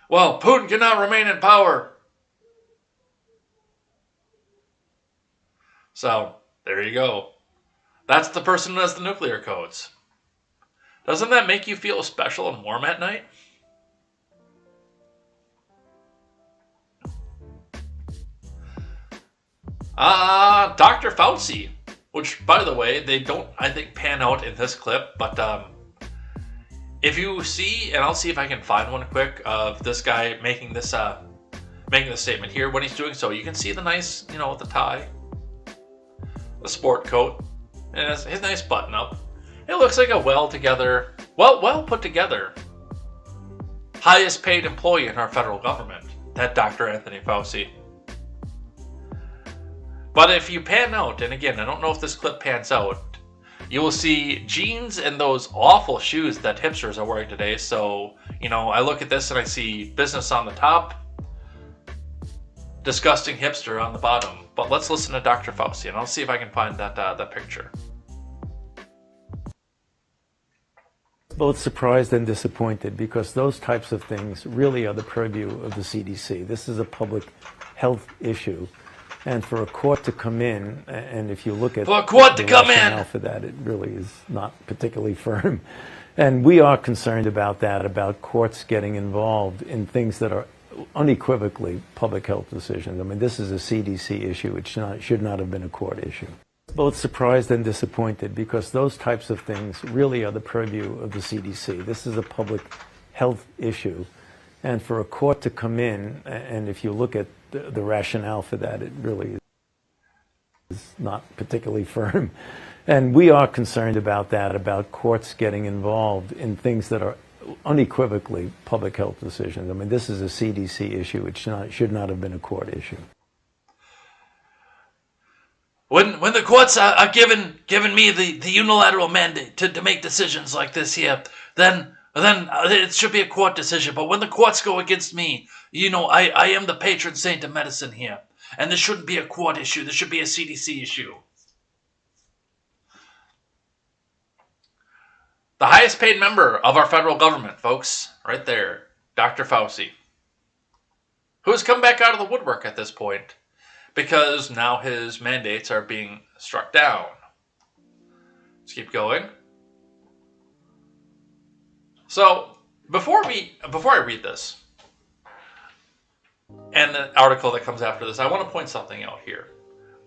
well, Putin cannot remain in power. So, there you go. That's the person who has the nuclear codes. Doesn't that make you feel special and warm at night? Dr. Fauci, which, by the way, they don't, I think, pan out in this clip, but if you see, and I'll see if I can find one quick of this guy making this statement here, when he's doing so, you can see the nice, the tie, the sport coat, and his nice button up. It looks like a well put together, highest paid employee in our federal government, that Dr. Anthony Fauci. But if you pan out, and again, I don't know if this clip pans out, you will see jeans and those awful shoes that hipsters are wearing today. So, I look at this and I see business on the top, disgusting hipster on the bottom. But let's listen to Dr. Fauci, and I'll see if I can find that picture. Both surprised and disappointed, because those types of things really are the purview of the CDC. This is a public health issue. And for a court to come in, and if you look at the rationale for that, it really is not particularly firm. And we are concerned about that, about courts getting involved in things that are unequivocally public health decisions. I mean, this is a CDC issue. It should not have been a court issue. Both surprised and disappointed, because those types of things really are the purview of the CDC. This is a public health issue. And for a court to come in, and if you look at the rationale for that, it really is not particularly firm. And we are concerned about that, about courts getting involved in things that are unequivocally public health decisions. I mean, this is a CDC issue. It should not have been a court issue. When the courts are giving me the unilateral mandate to make decisions like this here, then it should be a court decision. But when the courts go against me, I am the patron saint of medicine here. And this shouldn't be a court issue. This should be a CDC issue. The highest paid member of our federal government, folks. Right there. Dr. Fauci. Who has come back out of the woodwork at this point, because now his mandates are being struck down. Let's keep going. So, before I read this, and the article that comes after this, I want to point something out here.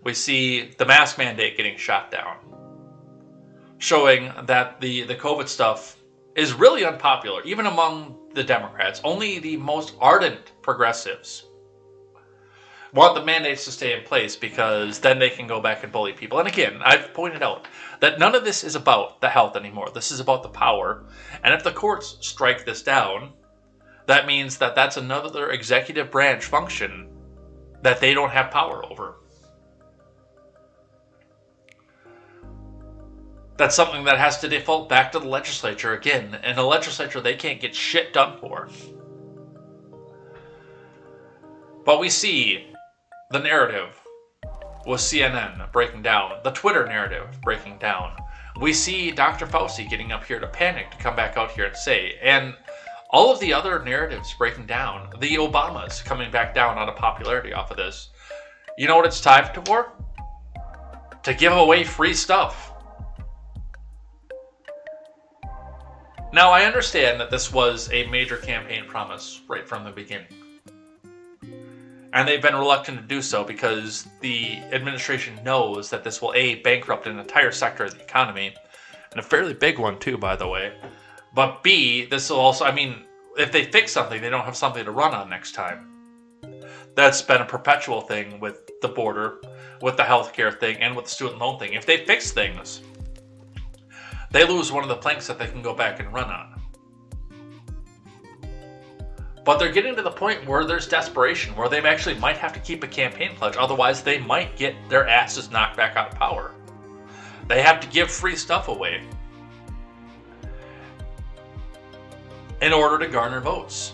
We see the mask mandate getting shot down, showing that the COVID stuff is really unpopular, even among the Democrats. Only the most ardent progressives want the mandates to stay in place, because then they can go back and bully people. And again, I've pointed out that none of this is about the health anymore. This is about the power. And if the courts strike this down, that means that that's another executive branch function that they don't have power over. That's something that has to default back to the legislature again. And the legislature, they can't get shit done for. But we see the narrative with CNN breaking down, the Twitter narrative breaking down. We see Dr. Fauci getting up here to panic to come back out here and say, and all of the other narratives breaking down, the Obamas coming back down out of popularity off of this. You know what it's time for? To give away free stuff. Now, I understand that this was a major campaign promise right from the beginning. And they've been reluctant to do so because the administration knows that this will, A, bankrupt an entire sector of the economy, and a fairly big one too, by the way. But B, this will also, if they fix something, they don't have something to run on next time. That's been a perpetual thing with the border, with the healthcare thing, and with the student loan thing. If they fix things, they lose one of the planks that they can go back and run on. But they're getting to the point where there's desperation, where they actually might have to keep a campaign pledge, otherwise they might get their asses knocked back out of power. They have to give free stuff away in order to garner votes.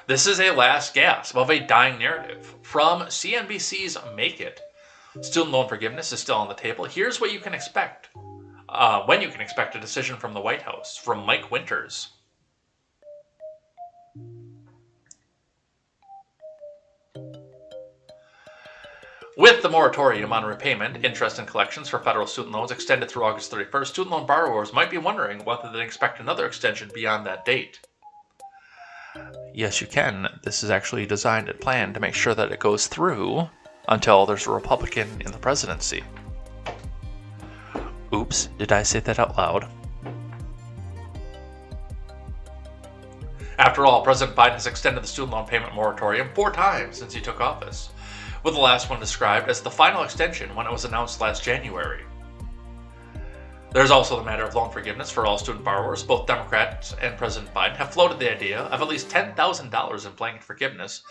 This is a last gasp of a dying narrative from CNBC's Make It. Student loan forgiveness is still on the table. Here's what you can expect. When you can expect a decision from the White House, from Mike Winters. With the moratorium on repayment, interest, and collections for federal student loans extended through August 31st, student loan borrowers might be wondering whether they expect another extension beyond that date. Yes, you can. This is actually designed and planned to make sure that it goes through until there's a Republican in the presidency. Oops, did I say that out loud? After all, President Biden has extended the student loan payment moratorium 4 times since he took office, with the last one described as the final extension when it was announced last January. There's also the matter of loan forgiveness for all student borrowers. Both Democrats and President Biden have floated the idea of at least $10,000 in blanket forgiveness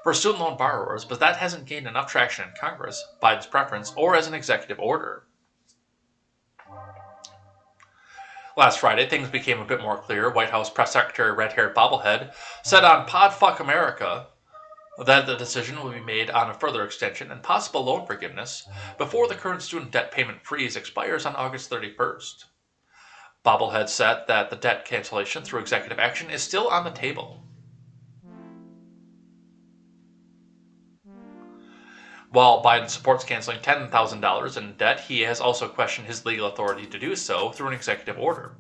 for student loan borrowers, but that hasn't gained enough traction in Congress, Biden's preference, or as an executive order. Last Friday, things became a bit more clear. White House Press Secretary Red-Haired Bobblehead said on Podfuck America that the decision will be made on a further extension and possible loan forgiveness before the current student debt payment freeze expires on August 31st. Bobblehead said that the debt cancellation through executive action is still on the table. While Biden supports canceling $10,000 in debt, he has also questioned his legal authority to do so through an executive order.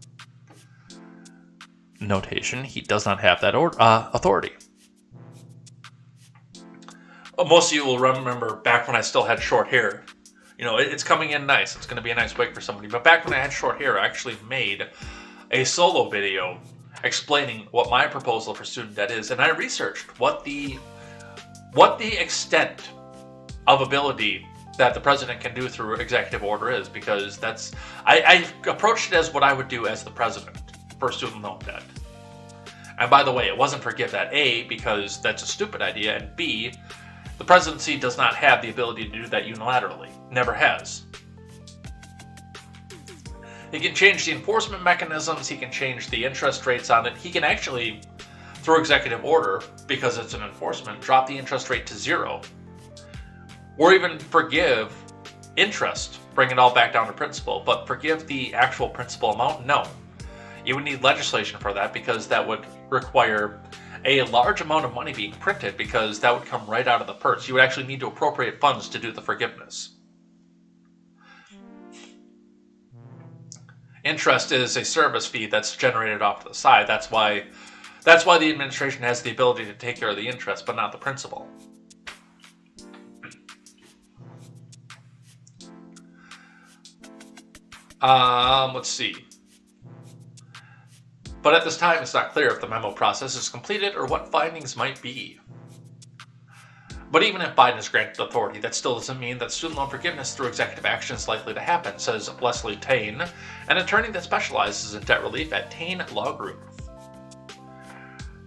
Notation, he does not have that authority. Most of you will remember back when I still had short hair. You know, it's coming in nice. It's going to be a nice wig for somebody. But back when I had short hair, I actually made a solo video explaining what my proposal for student debt is. And I researched what the extent of ability that the president can do through executive order is, because I approached it as what I would do as the president for student loan debt. And by the way, it wasn't forgive that, A, because that's a stupid idea, and B, the presidency does not have the ability to do that unilaterally. Never has. He can change the enforcement mechanisms, he can change the interest rates on it, he can actually, through executive order, because it's an enforcement, drop the interest rate to 0. Or even forgive interest, bring it all back down to principal, but forgive the actual principal amount? No. You would need legislation for that, because that would require a large amount of money being printed, because that would come right out of the purse. You would actually need to appropriate funds to do the forgiveness. Interest is a service fee that's generated off to the side. That's why the administration has the ability to take care of the interest, but not the principal. Let's see. But at this time, it's not clear if the memo process is completed or what findings might be. But even if Biden is granted authority, that still doesn't mean that student loan forgiveness through executive action is likely to happen, says Leslie Tain, an attorney that specializes in debt relief at Tain Law Group.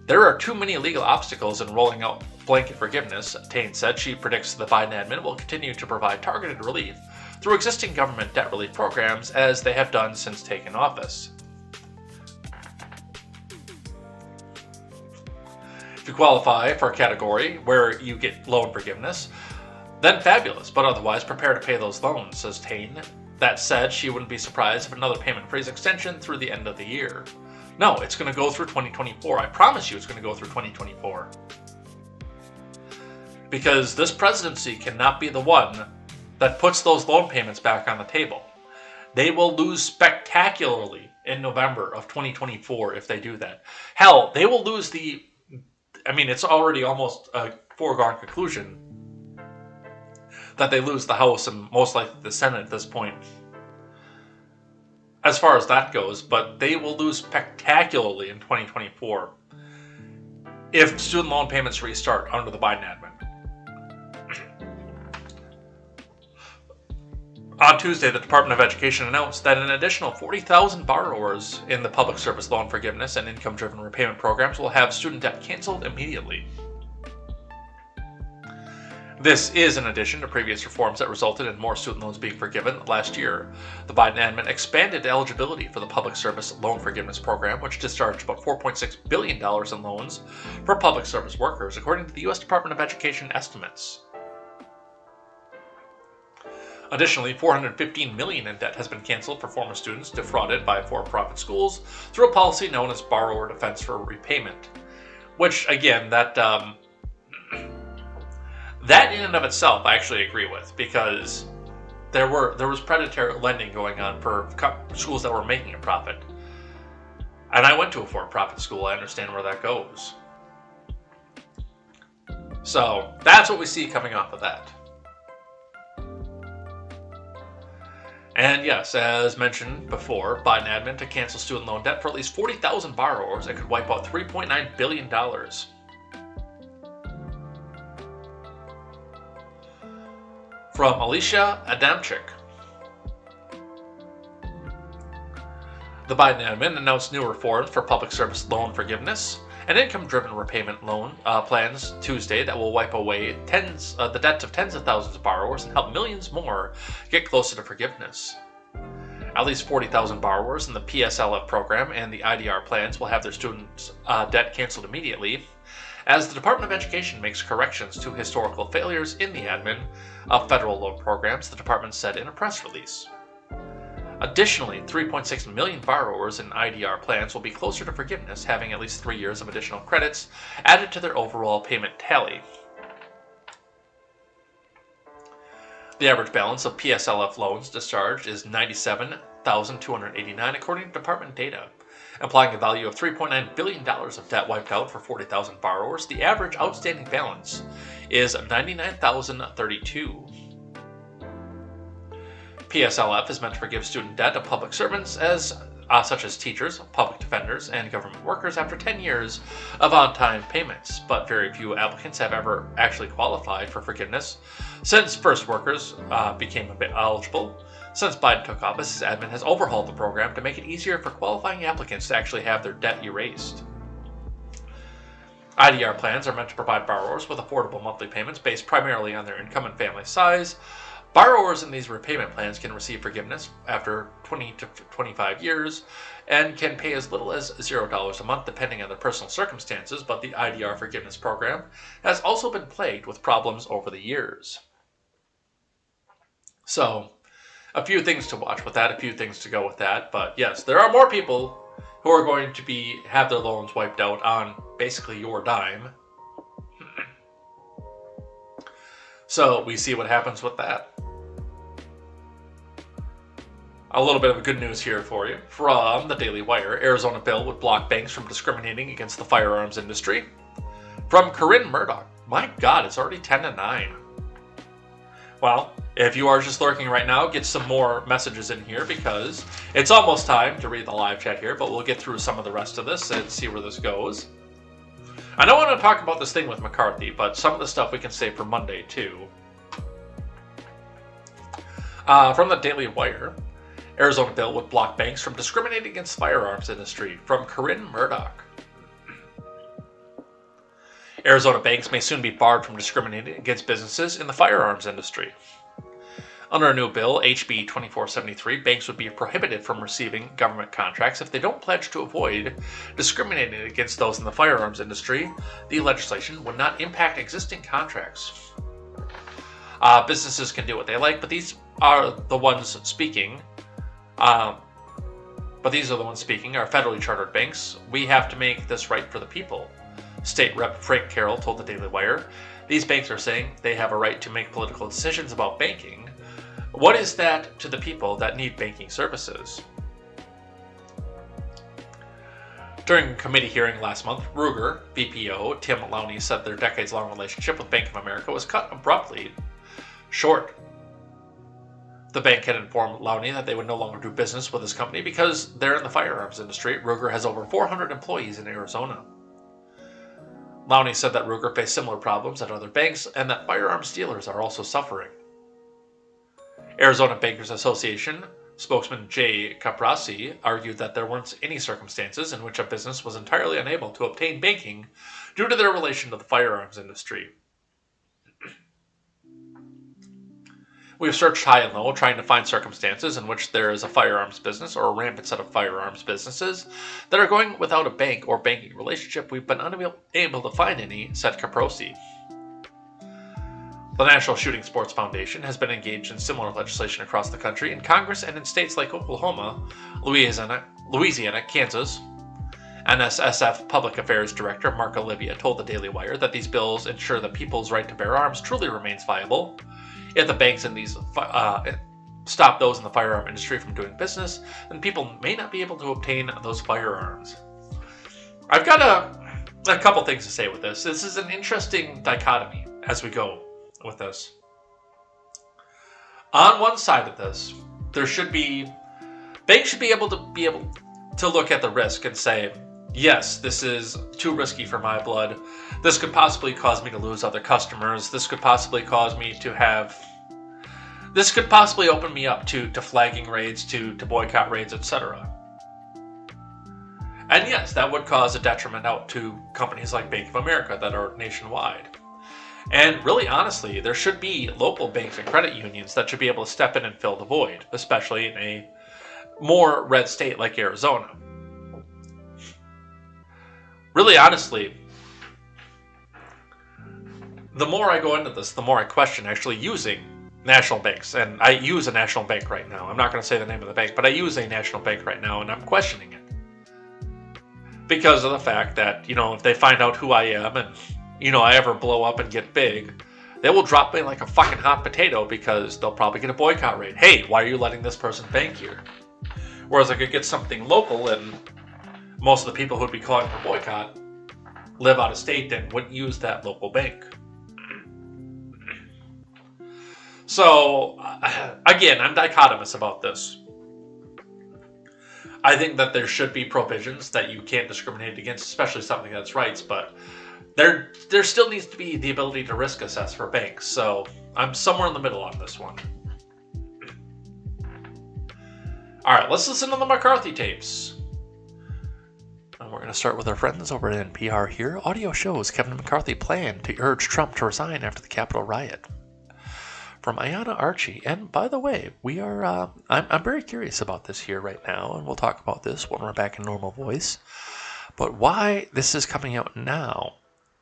There are too many legal obstacles in rolling out blanket forgiveness, Tain said. She predicts the Biden admin will continue to provide targeted relief through existing government debt relief programs, as they have done since taking office. If you qualify for a category where you get loan forgiveness, then fabulous, but otherwise prepare to pay those loans, says Tain. That said, she wouldn't be surprised if another payment freeze extension through the end of the year. No, it's going to go through 2024. I promise you it's going to go through 2024. Because this presidency cannot be the one that puts those loan payments back on the table. They will lose spectacularly in November of 2024 if they do that. Hell, they will lose it's already almost a foregone conclusion that they lose the House and most likely the Senate at this point, as far as that goes, but they will lose spectacularly in 2024 if student loan payments restart under the Biden admin. On Tuesday, the Department of Education announced that an additional 40,000 borrowers in the public service loan forgiveness and income-driven repayment programs will have student debt canceled immediately. This is in addition to previous reforms that resulted in more student loans being forgiven. Last year, the Biden admin expanded eligibility for the public service loan forgiveness program, which discharged about $4.6 billion in loans for public service workers, according to the U.S. Department of Education estimates. Additionally, $415 million in debt has been canceled for former students defrauded by for-profit schools through a policy known as borrower defense for repayment. Which, again, that in and of itself I actually agree with, because there was predatory lending going on for schools that were making a profit. And I went to a for-profit school. I understand where that goes. So that's what we see coming off of that. And yes, as mentioned before, Biden admin to cancel student loan debt for at least 40,000 borrowers that could wipe out $3.9 billion. From Alicia Adamczyk. The Biden admin announced new reforms for public service loan forgiveness and income-driven repayment loan plans Tuesday that will wipe away the debts of tens of thousands of borrowers and help millions more get closer to forgiveness. At least 40,000 borrowers in the PSLF program and the IDR plans will have their students' debt canceled immediately, as the Department of Education makes corrections to historical failures in the admin of federal loan programs, the department said in a press release. Additionally, 3.6 million borrowers in IDR plans will be closer to forgiveness, having at least 3 years of additional credits added to their overall payment tally. The average balance of PSLF loans discharged is $97,289 according to department data, implying a value of $3.9 billion of debt wiped out for 40,000 borrowers. The average outstanding balance is $99,032. PSLF is meant to forgive student debt of public servants such as teachers, public defenders, and government workers after 10 years of on-time payments, but very few applicants have ever actually qualified for forgiveness since first workers became eligible. Since Biden took office, his admin has overhauled the program to make it easier for qualifying applicants to actually have their debt erased. IDR plans are meant to provide borrowers with affordable monthly payments based primarily on their income and family size. Borrowers in these repayment plans can receive forgiveness after 20 to 25 years and can pay as little as $0 a month depending on their personal circumstances, but the IDR forgiveness program has also been plagued with problems over the years. So, a few things to watch with that, a few things to go with that, but yes, there are more people who are going to have their loans wiped out on basically your dime. So, we see what happens with that. A little bit of good news here for you from the Daily Wire. Arizona bill would block banks from discriminating against the firearms industry. From Corinne Murdoch. My God, it's already 10-9. Well, if you are just lurking right now, get some more messages in here because it's almost time to read the live chat here, but we'll get through some of the rest of this and see where this goes. I don't want to talk about this thing with McCarthy, but some of the stuff we can save for Monday too. From the Daily Wire. Arizona bill would block banks from discriminating against the firearms industry. From Corinne Murdoch. Arizona banks may soon be barred from discriminating against businesses in the firearms industry. Under a new bill, HB 2473, banks would be prohibited from receiving government contracts if they don't pledge to avoid discriminating against those in the firearms industry. The legislation would not impact existing contracts. Businesses can do what they like, but these are the ones speaking. Our federally chartered banks. We have to make this right for the people. State Rep Frank Carroll told the Daily Wire. These banks are saying they have a right to make political decisions about banking. What is that to the people that need banking services? During a committee hearing last month, Ruger BPO Tim Lowney said their decades-long relationship with Bank of America was cut abruptly short. The bank had informed Lowney that they would no longer do business with his company because they're in the firearms industry. Ruger has over 400 employees in Arizona. Lowney said that Ruger faced similar problems at other banks and that firearms dealers are also suffering. Arizona Bankers Association spokesman Jay Caprasi argued that there weren't any circumstances in which a business was entirely unable to obtain banking due to their relation to the firearms industry. We've searched high and low, trying to find circumstances in which there is a firearms business or a rampant set of firearms businesses that are going without a bank or banking relationship. We've been unable to find any, said Caprosi. The National Shooting Sports Foundation has been engaged in similar legislation across the country, in Congress and in states like Oklahoma, Louisiana, Kansas. NSSF Public Affairs Director Mark Olivia told the Daily Wire that these bills ensure that people's right to bear arms truly remains viable. If the banks in these stop those in the firearm industry from doing business, then people may not be able to obtain those firearms. I've got a couple things to say with this. This is an interesting dichotomy as we go with this. On one side of this, banks should be able to look at the risk and say, yes, this is too risky for my blood. This could possibly cause me to lose other customers. This could possibly open me up to flagging raids, to boycott raids, etc. And yes, that would cause a detriment out to companies like Bank of America that are nationwide. And really, honestly, there should be local banks and credit unions that should be able to step in and fill the void, especially in a more red state like Arizona. Really, honestly, the more I go into this, the more I question actually using national banks. And I use a national bank right now. I'm not going to say the name of the bank, but I use a national bank right now, and I'm questioning it. Because of the fact that, if they find out who I am and, I ever blow up and get big, they will drop me like a fucking hot potato because they'll probably get a boycott rate. Hey, why are you letting this person bank here? Whereas I could get something local, and most of the people who would be calling for boycott live out of state and wouldn't use that local bank. So, again, I'm dichotomous about this. I think that there should be provisions that you can't discriminate against, especially something that's rights, but there still needs to be the ability to risk assess for banks. So, I'm somewhere in the middle on this one. Alright, let's listen to the McCarthy tapes. And we're going to start with our friends over at NPR here. Audio shows Kevin McCarthy planned to urge Trump to resign after the Capitol riot. From Ayanna Archie. And by the way, we are I'm very curious about this here right now, and we'll talk about this when we're back in normal voice. But why this is coming out now?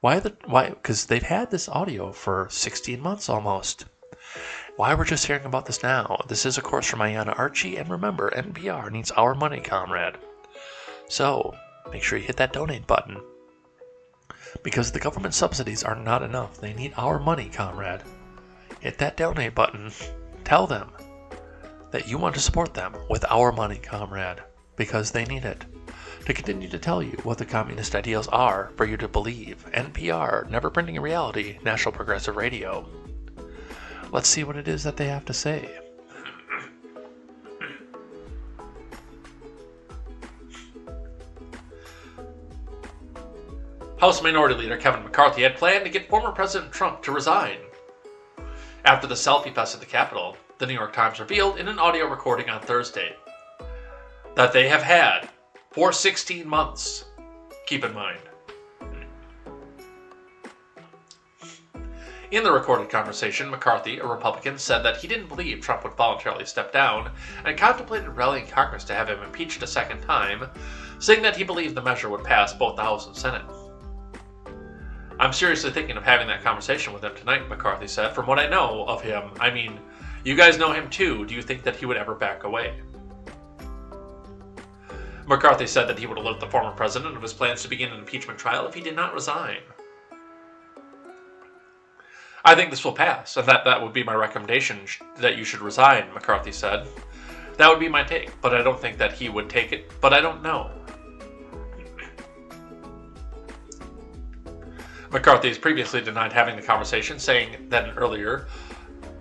Why? Because they've had this audio for 16 months almost. Why we're just hearing about this now? This is, of course, from Ayanna Archie, and remember, NPR needs our money, comrade. So make sure you hit that donate button, because the government subsidies are not enough. They need our money, comrade. Hit that donate button. Tell them that you want to support them with our money, comrade, because they need it to continue to tell you what the communist ideals are for you to believe. NPR, never printing a reality, National Progressive Radio. Let's see what it is that they have to say. House Minority Leader Kevin McCarthy had planned to get former President Trump to resign. After the selfie fest at the Capitol, the New York Times revealed in an audio recording on Thursday that they have had for 16 months. Keep in mind. In the recorded conversation, McCarthy, a Republican, said that he didn't believe Trump would voluntarily step down and contemplated rallying Congress to have him impeached a second time, saying that he believed the measure would pass both the House and Senate. I'm seriously thinking of having that conversation with him tonight, McCarthy said. From what I know of him, I mean, you guys know him too. Do you think that he would ever back away? McCarthy said that he would alert the former president of his plans to begin an impeachment trial if he did not resign. I think this will pass, and that would be my recommendation, that you should resign, McCarthy said. That would be my take, but I don't think that he would take it, but I don't know. McCarthy has previously denied having the conversation, saying that an earlier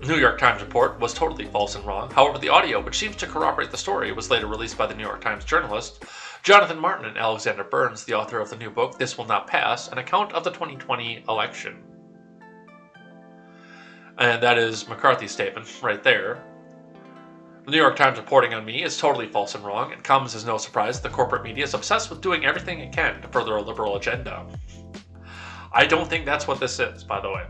New York Times report was totally false and wrong. However, the audio, which seems to corroborate the story, was later released by the New York Times journalists Jonathan Martin and Alexander Burns, the author of the new book, This Will Not Pass, an account of the 2020 election. And that is McCarthy's statement right there. The New York Times reporting on me is totally false and wrong. It comes as no surprise that the corporate media is obsessed with doing everything it can to further a liberal agenda. I don't think that's what this is, by the way.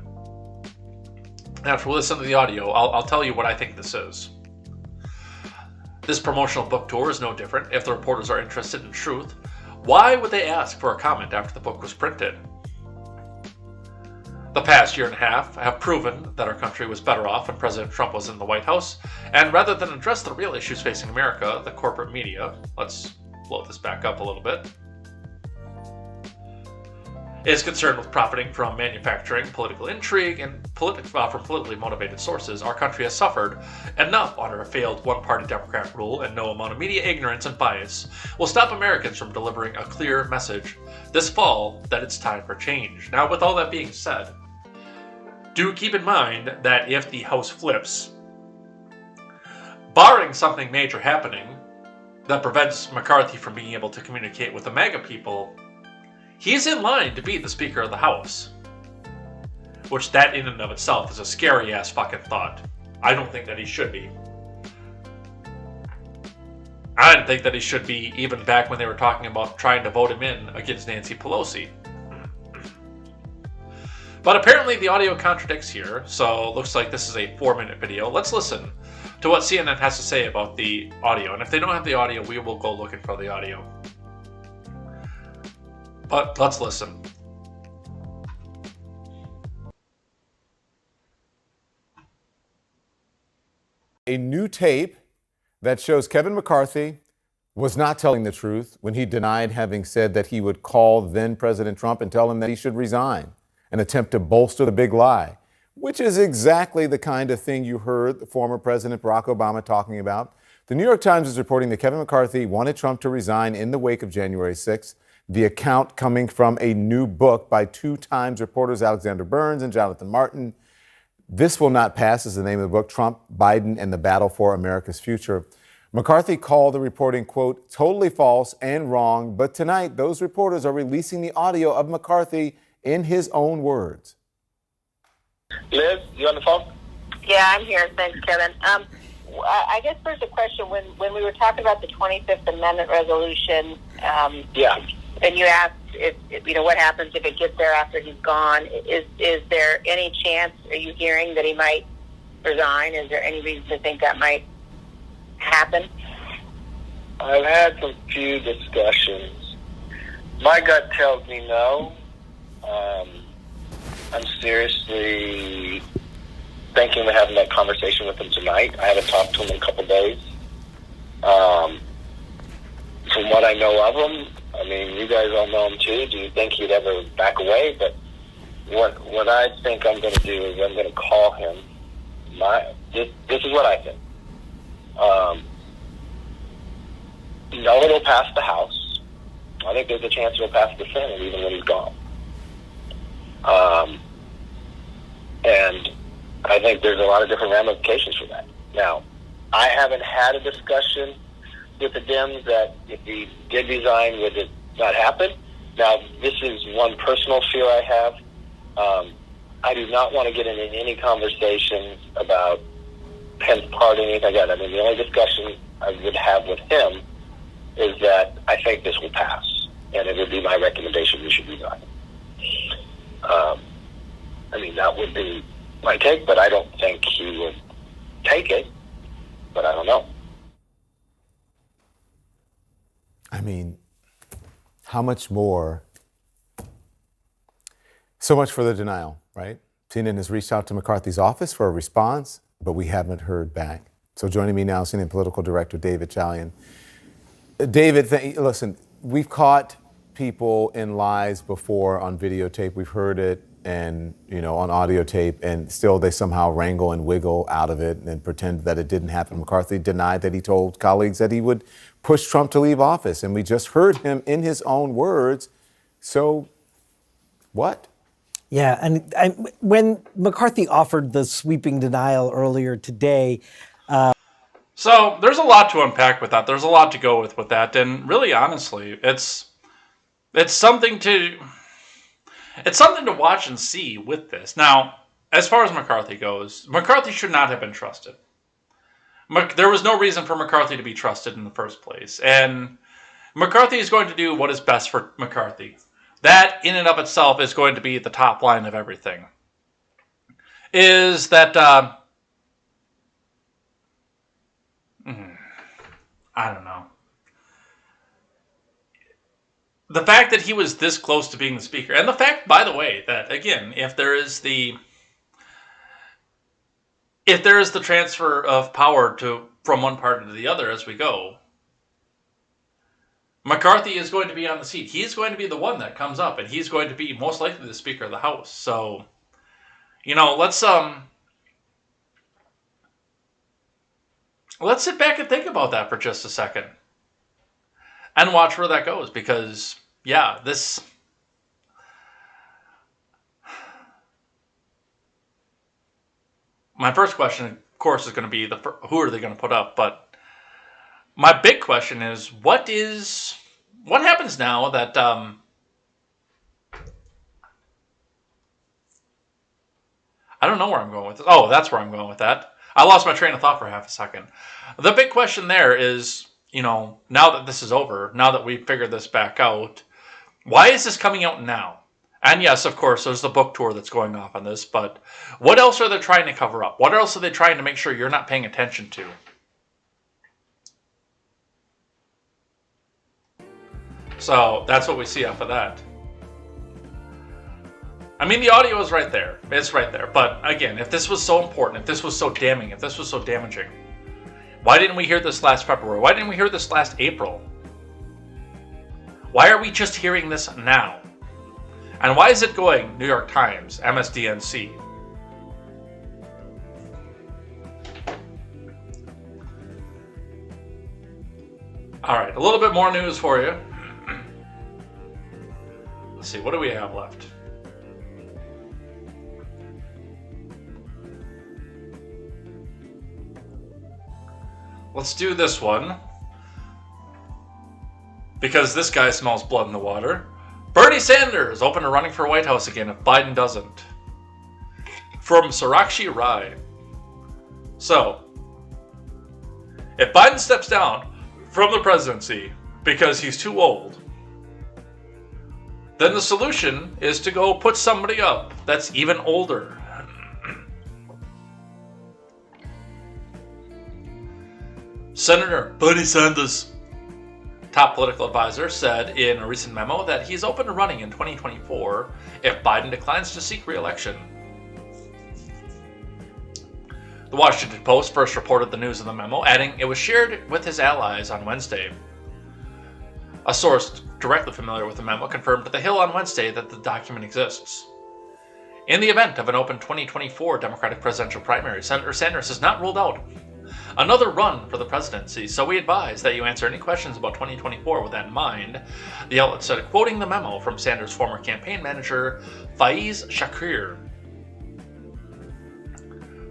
After we listen to the audio, I'll tell you what I think this is. This promotional book tour is no different. If the reporters are interested in truth, why would they ask for a comment after the book was printed? The past year and a half have proven that our country was better off when President Trump was in the White House, and rather than address the real issues facing America, the corporate media, let's blow this back up a little bit, is concerned with profiting from manufacturing political intrigue and from politically motivated sources. Our country has suffered enough under a failed one-party Democrat rule, and no amount of media ignorance and bias will stop Americans from delivering a clear message this fall that it's time for change. Now, with all that being said, do keep in mind that if the House flips, barring something major happening that prevents McCarthy from being able to communicate with the MAGA people, he's in line to be the Speaker of the House. Which that in and of itself is a scary ass fucking thought. I don't think that he should be. I didn't think that he should be even back when they were talking about trying to vote him in against Nancy Pelosi. But apparently the audio contradicts here, so it looks like this is a 4-minute video. Let's listen to what CNN has to say about the audio. And if they don't have the audio, we will go looking for the audio. But let's listen. A new tape that shows Kevin McCarthy was not telling the truth when he denied having said that he would call then President Trump and tell him that he should resign, an attempt to bolster the big lie, which is exactly the kind of thing you heard the former President Barack Obama talking about. The New York Times is reporting that Kevin McCarthy wanted Trump to resign in the wake of January 6th. The account coming from a new book by two Times reporters Alexander Burns and Jonathan Martin. This Will Not Pass is the name of the book, Trump, Biden, and the Battle for America's Future. McCarthy called the reporting, quote, totally false and wrong, but tonight those reporters are releasing the audio of McCarthy in his own words. Liz, you on the phone? Yeah, I'm here. Thanks, Kevin. I guess first a question. When we were talking about the 25th Amendment resolution, and you asked if what happens if it gets there after he's gone, is there any chance, are you hearing that he might resign? Is there any reason to think that might happen? I've had some few discussions. My gut tells me no. I'm seriously thinking of having that conversation with him tonight. I haven't talked to him in a couple days. From what I know of him, I mean, you guys all know him too. Do you think he'd ever back away? But what I think I'm going to do is I'm going to call him. This is what I think. No, it'll pass the House. I think there's a chance it'll pass the Senate even when he's gone. And I think there's a lot of different ramifications for that. Now, I haven't had a discussion with the Dems that if he did resign, would it not happen? Now, this is one personal fear I have. I do not want to get into any conversations about him pardoning, anything like that. I mean, the only discussion I would have with him is that I think this will pass, and it would be my recommendation we should resign. I mean, that would be my take, but I don't think he would take it, but I don't know. I mean, how much more? So much for the denial, right? CNN has reached out to McCarthy's office for a response, but we haven't heard back. So joining me now, CNN Political Director David Chalian. David, listen, we've caught people in lies before on videotape. We've heard it and, on audio tape, and still they somehow wrangle and wiggle out of it and pretend that it didn't happen. McCarthy denied that he told colleagues that he would push Trump to leave office, and we just heard him in his own words. So what? Yeah, and when McCarthy offered the sweeping denial earlier today... So there's a lot to unpack with that. There's a lot to go with that. And really, honestly, it's something to watch and see with this. Now, as far as McCarthy goes, McCarthy should not have been trusted. There was no reason for McCarthy to be trusted in the first place. And McCarthy is going to do what is best for McCarthy. That, in and of itself, is going to be the top line of everything. Is that... I don't know. The fact that he was this close to being the speaker, and the fact, by the way, that, again, if there is the transfer of power from one party to the other as we go, McCarthy is going to be on the seat. He's going to be the one that comes up, and he's going to be most likely the Speaker of the House. So, let's sit back and think about that for just a second and watch where that goes, because, yeah, my first question, of course, is going to be who are they going to put up? But my big question is, what happens now that I don't know where I'm going with this. Oh, that's where I'm going with that. I lost my train of thought for half a second. The big question there is, now that this is over, now that we've figured this back out, why is this coming out now? And yes, of course, there's the book tour that's going off on this, but what else are they trying to cover up? What else are they trying to make sure you're not paying attention to? So that's what we see off of that. I mean, the audio is right there. It's right there. But again, if this was so important, if this was so damning, if this was so damaging, why didn't we hear this last February? Why didn't we hear this last April? Why are we just hearing this now? And why is it going New York Times, MSDNC? All right, a little bit more news for you. Let's see, what do we have left? Let's do this one. Because this guy smells blood in the water. Bernie Sanders open to running for White House again if Biden doesn't. From Sarakshi Rai. So, if Biden steps down from the presidency because he's too old, then the solution is to go put somebody up that's even older. Senator Bernie Sanders, top political advisor, said in a recent memo that he's open to running in 2024 if Biden declines to seek re-election. The Washington Post first reported the news in the memo, adding it was shared with his allies on Wednesday. A source directly familiar with the memo confirmed to The Hill on Wednesday that the document exists. In the event of an open 2024 Democratic presidential primary, Senator Sanders has not ruled out another run for the presidency, so we advise that you answer any questions about 2024 with that in mind, the outlet said, quoting the memo from Sanders' former campaign manager, Faiz Shakir.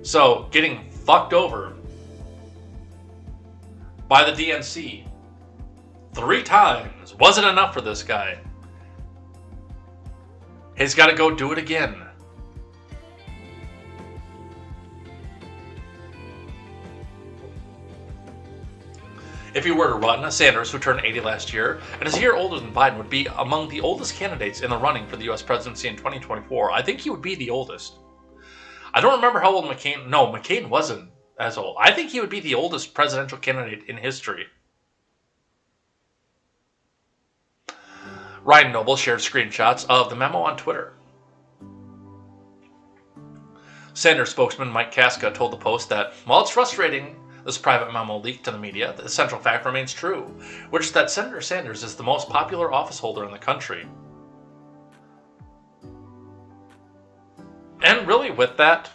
So, getting fucked over by the DNC 3 times wasn't enough for this guy. He's got to go do it again. If he were to run, Sanders, who turned 80 last year and is a year older than Biden, would be among the oldest candidates in the running for the U.S. presidency in 2024. I think he would be the oldest. I don't remember how old McCain... No, McCain wasn't as old. I think he would be the oldest presidential candidate in history. Ryan Noble shared screenshots of the memo on Twitter. Sanders spokesman Mike Casca told the Post that, while it's frustrating this private memo leaked to the media, the central fact remains true, which is that Senator Sanders is the most popular office holder in the country. And really with that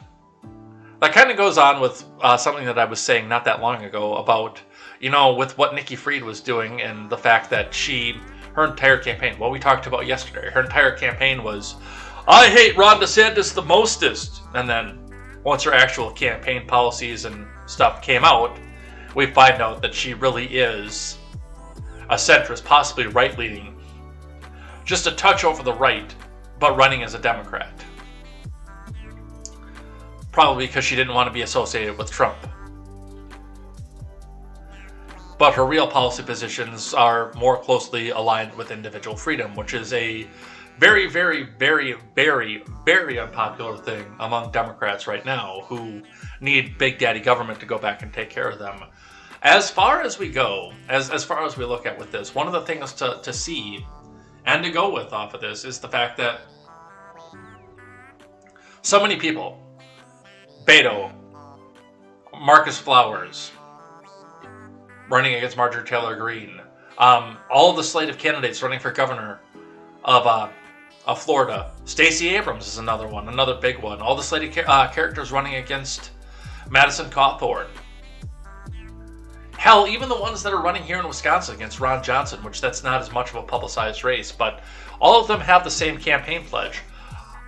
kind of goes on with something that I was saying not that long ago about, with what Nikki Fried was doing and the fact that her entire campaign, what we talked about yesterday, her entire campaign was, I hate Ron DeSantis the mostest. And then once her actual campaign policies and stuff came out, we find out that she really is a centrist, possibly right-leaning, just a touch over the right, but running as a Democrat. Probably because she didn't want to be associated with Trump. But her real policy positions are more closely aligned with individual freedom, which is a very, very, very, very, very unpopular thing among Democrats right now who need big daddy government to go back and take care of them. As far as we go, as far as we look at with this, one of the things to see and to go with off of this is the fact that so many people, Beto, Marcus Flowers, running against Marjorie Taylor Greene, all of the slate of candidates running for governor of Florida. Stacey Abrams is another one, another big one. All the slated characters running against Madison Cawthorn. Hell, even the ones that are running here in Wisconsin against Ron Johnson, which that's not as much of a publicized race, but all of them have the same campaign pledge.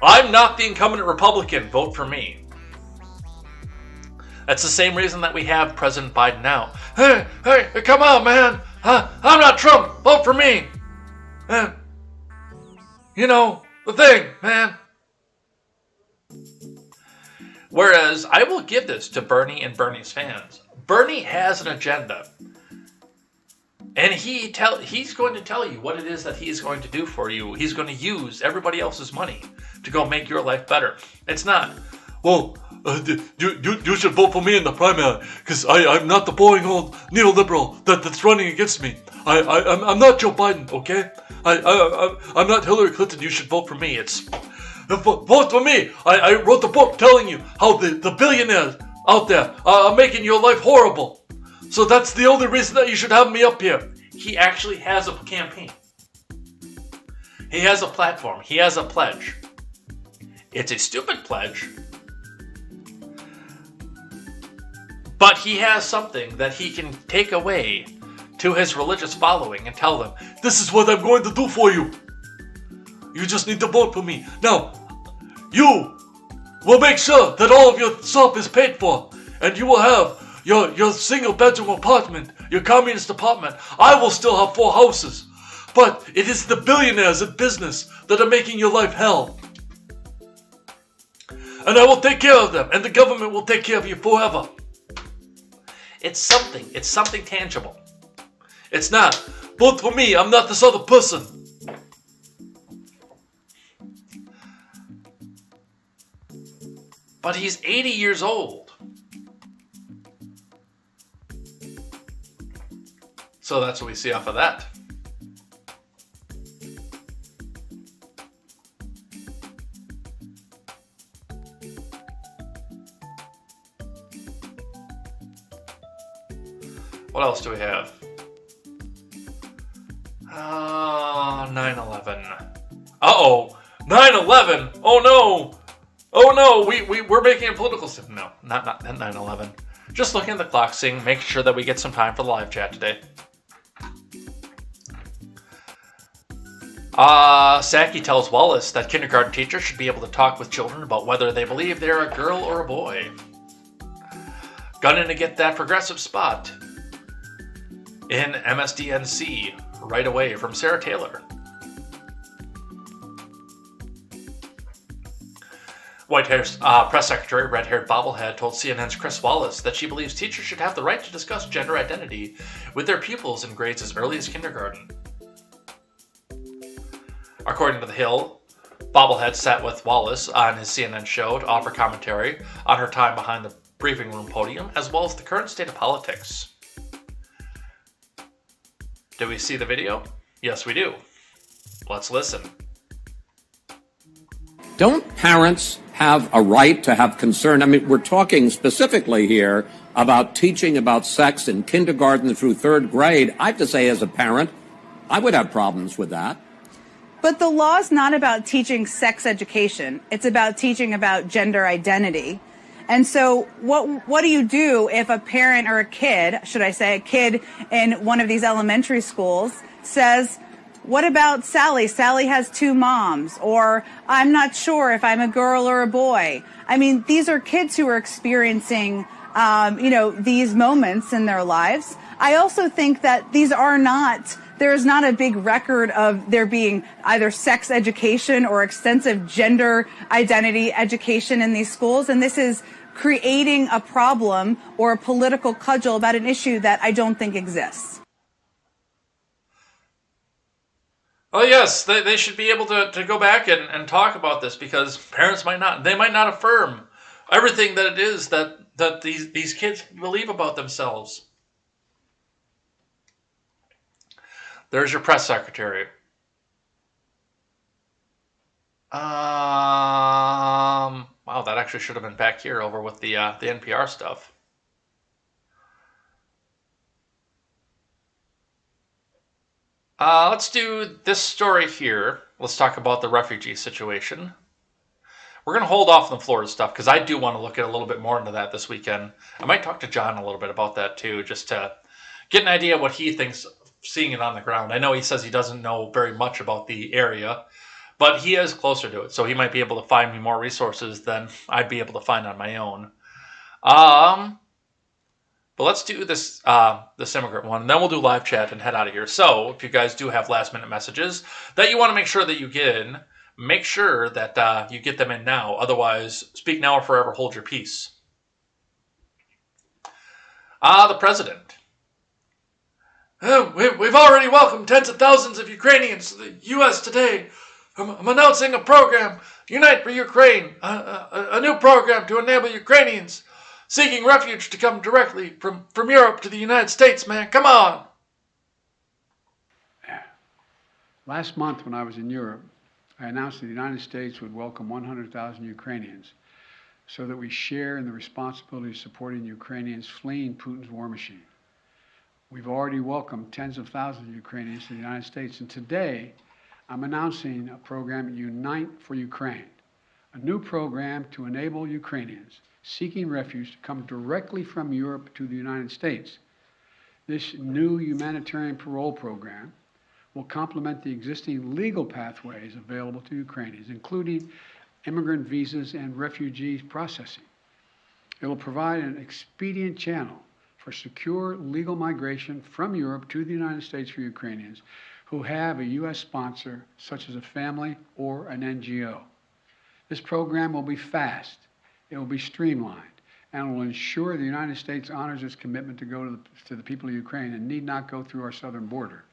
I'm not the incumbent Republican, vote for me. That's the same reason that we have President Biden now. Hey, come on, man. I'm not Trump, vote for me. The thing, man. Whereas, I will give this to Bernie and Bernie's fans. Bernie has an agenda. And he's going to tell you what it is that he's going to do for you. He's going to use everybody else's money to go make your life better. It's not, well, you should vote for me in the primary because I'm not the boring old neoliberal that's running against me. I'm not Joe Biden, okay? I'm not Hillary Clinton. You should vote for me. It's vote for me. I wrote the book telling you how the billionaires out there are making your life horrible. So that's the only reason that you should have me up here. He actually has a campaign. He has a platform. He has a pledge. It's a stupid pledge. But he has something that he can take away to his religious following and tell them, this is what I'm going to do for you. You just need to vote for me. Now, you will make sure that all of your stuff is paid for. And you will have your single bedroom apartment, your communist apartment. I will still have 4 houses. But it is the billionaires in business that are making your life hell. And I will take care of them, and the government will take care of you forever. It's something tangible. It's not, vote for me, I'm not this other person. But he's 80 years old. So that's what we see off of that. What else do we have? 9/11. Uh-oh. 9/11. Oh no. Oh no. We're making a political statement. No, not 9/11. Just looking at the clock, making sure that we get some time for the live chat today. Saki tells Wallace that kindergarten teachers should be able to talk with children about whether they believe they're a girl or a boy. Gunning to get that progressive spot in MSDNC right away from Sarah Taylor. White House press secretary, red-haired bobblehead, told CNN's Chris Wallace that she believes teachers should have the right to discuss gender identity with their pupils in grades as early as kindergarten. According to The Hill, bobblehead sat with Wallace on his CNN show to offer commentary on her time behind the briefing room podium, as well as the current state of politics. Do we see the video? Yes, we do. Let's listen. Don't parents have a right to have concern? I mean, we're talking specifically here about teaching about sex in kindergarten through 3rd grade. I have to say, as a parent, I would have problems with that. But the law is not about teaching sex education. It's about teaching about gender identity. And so what do you do if a parent or a kid, should I say, a kid in one of these elementary schools says, what about Sally? Sally has 2 moms, or I'm not sure if I'm a girl or a boy. I mean, these are kids who are experiencing, these moments in their lives. I also think that there is not a big record of there being either sex education or extensive gender identity education in these schools. And this is creating a problem or a political cudgel about an issue that I don't think exists. Oh yes, they should be able to go back and talk about this, because parents might not affirm everything that it is that these kids believe about themselves. There's your press secretary. Wow, that actually should have been back here over with the NPR stuff. Let's do this story here. Let's talk about the refugee situation. We're going to hold off on the Florida stuff because I do want to look at a little bit more into that this weekend. I might talk to John a little bit about that too, just to get an idea what he thinks seeing it on the ground. I know he says he doesn't know very much about the area, but he is closer to it, so he might be able to find me more resources than I'd be able to find on my own. But let's do this immigrant one, and then we'll do live chat and head out of here. So if you guys do have last-minute messages that you want to make sure that you get in, make sure that you get them in now. Otherwise, speak now or forever hold your peace. The president We've already welcomed tens of thousands of Ukrainians to the U.S. today. I'm announcing a program, Unite for Ukraine, a new program to enable Ukrainians seeking refuge to come directly from Europe to the United States, man. Come on. Last month when I was in Europe, I announced that the United States would welcome 100,000 Ukrainians so that we share in the responsibility of supporting Ukrainians fleeing Putin's war machine. We've already welcomed tens of thousands of Ukrainians to the United States, and today I'm announcing a program, Unite for Ukraine, a new program to enable Ukrainians seeking refuge to come directly from Europe to the United States. This new humanitarian parole program will complement the existing legal pathways available to Ukrainians, including immigrant visas and refugees processing. It will provide an expedient channel for secure legal migration from Europe to the United States for Ukrainians who have a U.S. sponsor, such as a family or an NGO. This program will be fast, it will be streamlined, and will ensure the United States honors its commitment to go to the people of Ukraine and need not go through our southern border.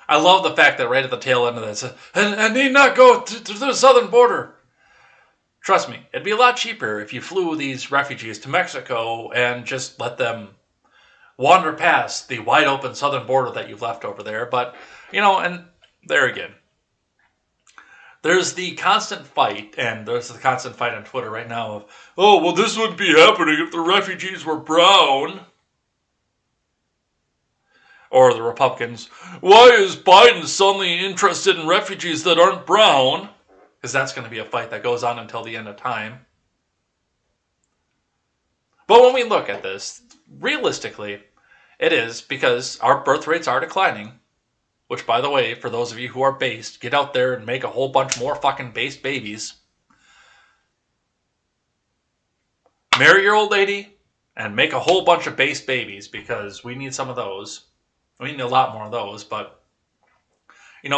I love the fact that right at the tail end of this, and need not go to the southern border. Trust me, it'd be a lot cheaper if you flew these refugees to Mexico and just let them wander past the wide open southern border that you've left over there. But, and there again, there's the constant fight, and there's the constant fight on Twitter right now of, oh, well, this wouldn't be happening if the refugees were brown. Or the Republicans, why is Biden suddenly interested in refugees that aren't brown? Because that's going to be a fight that goes on until the end of time. But when we look at this, realistically, it is because our birth rates are declining. Which, by the way, for those of you who are based, get out there and make a whole bunch more fucking based babies. Marry your old lady and make a whole bunch of based babies, because we need some of those. We need a lot more of those, but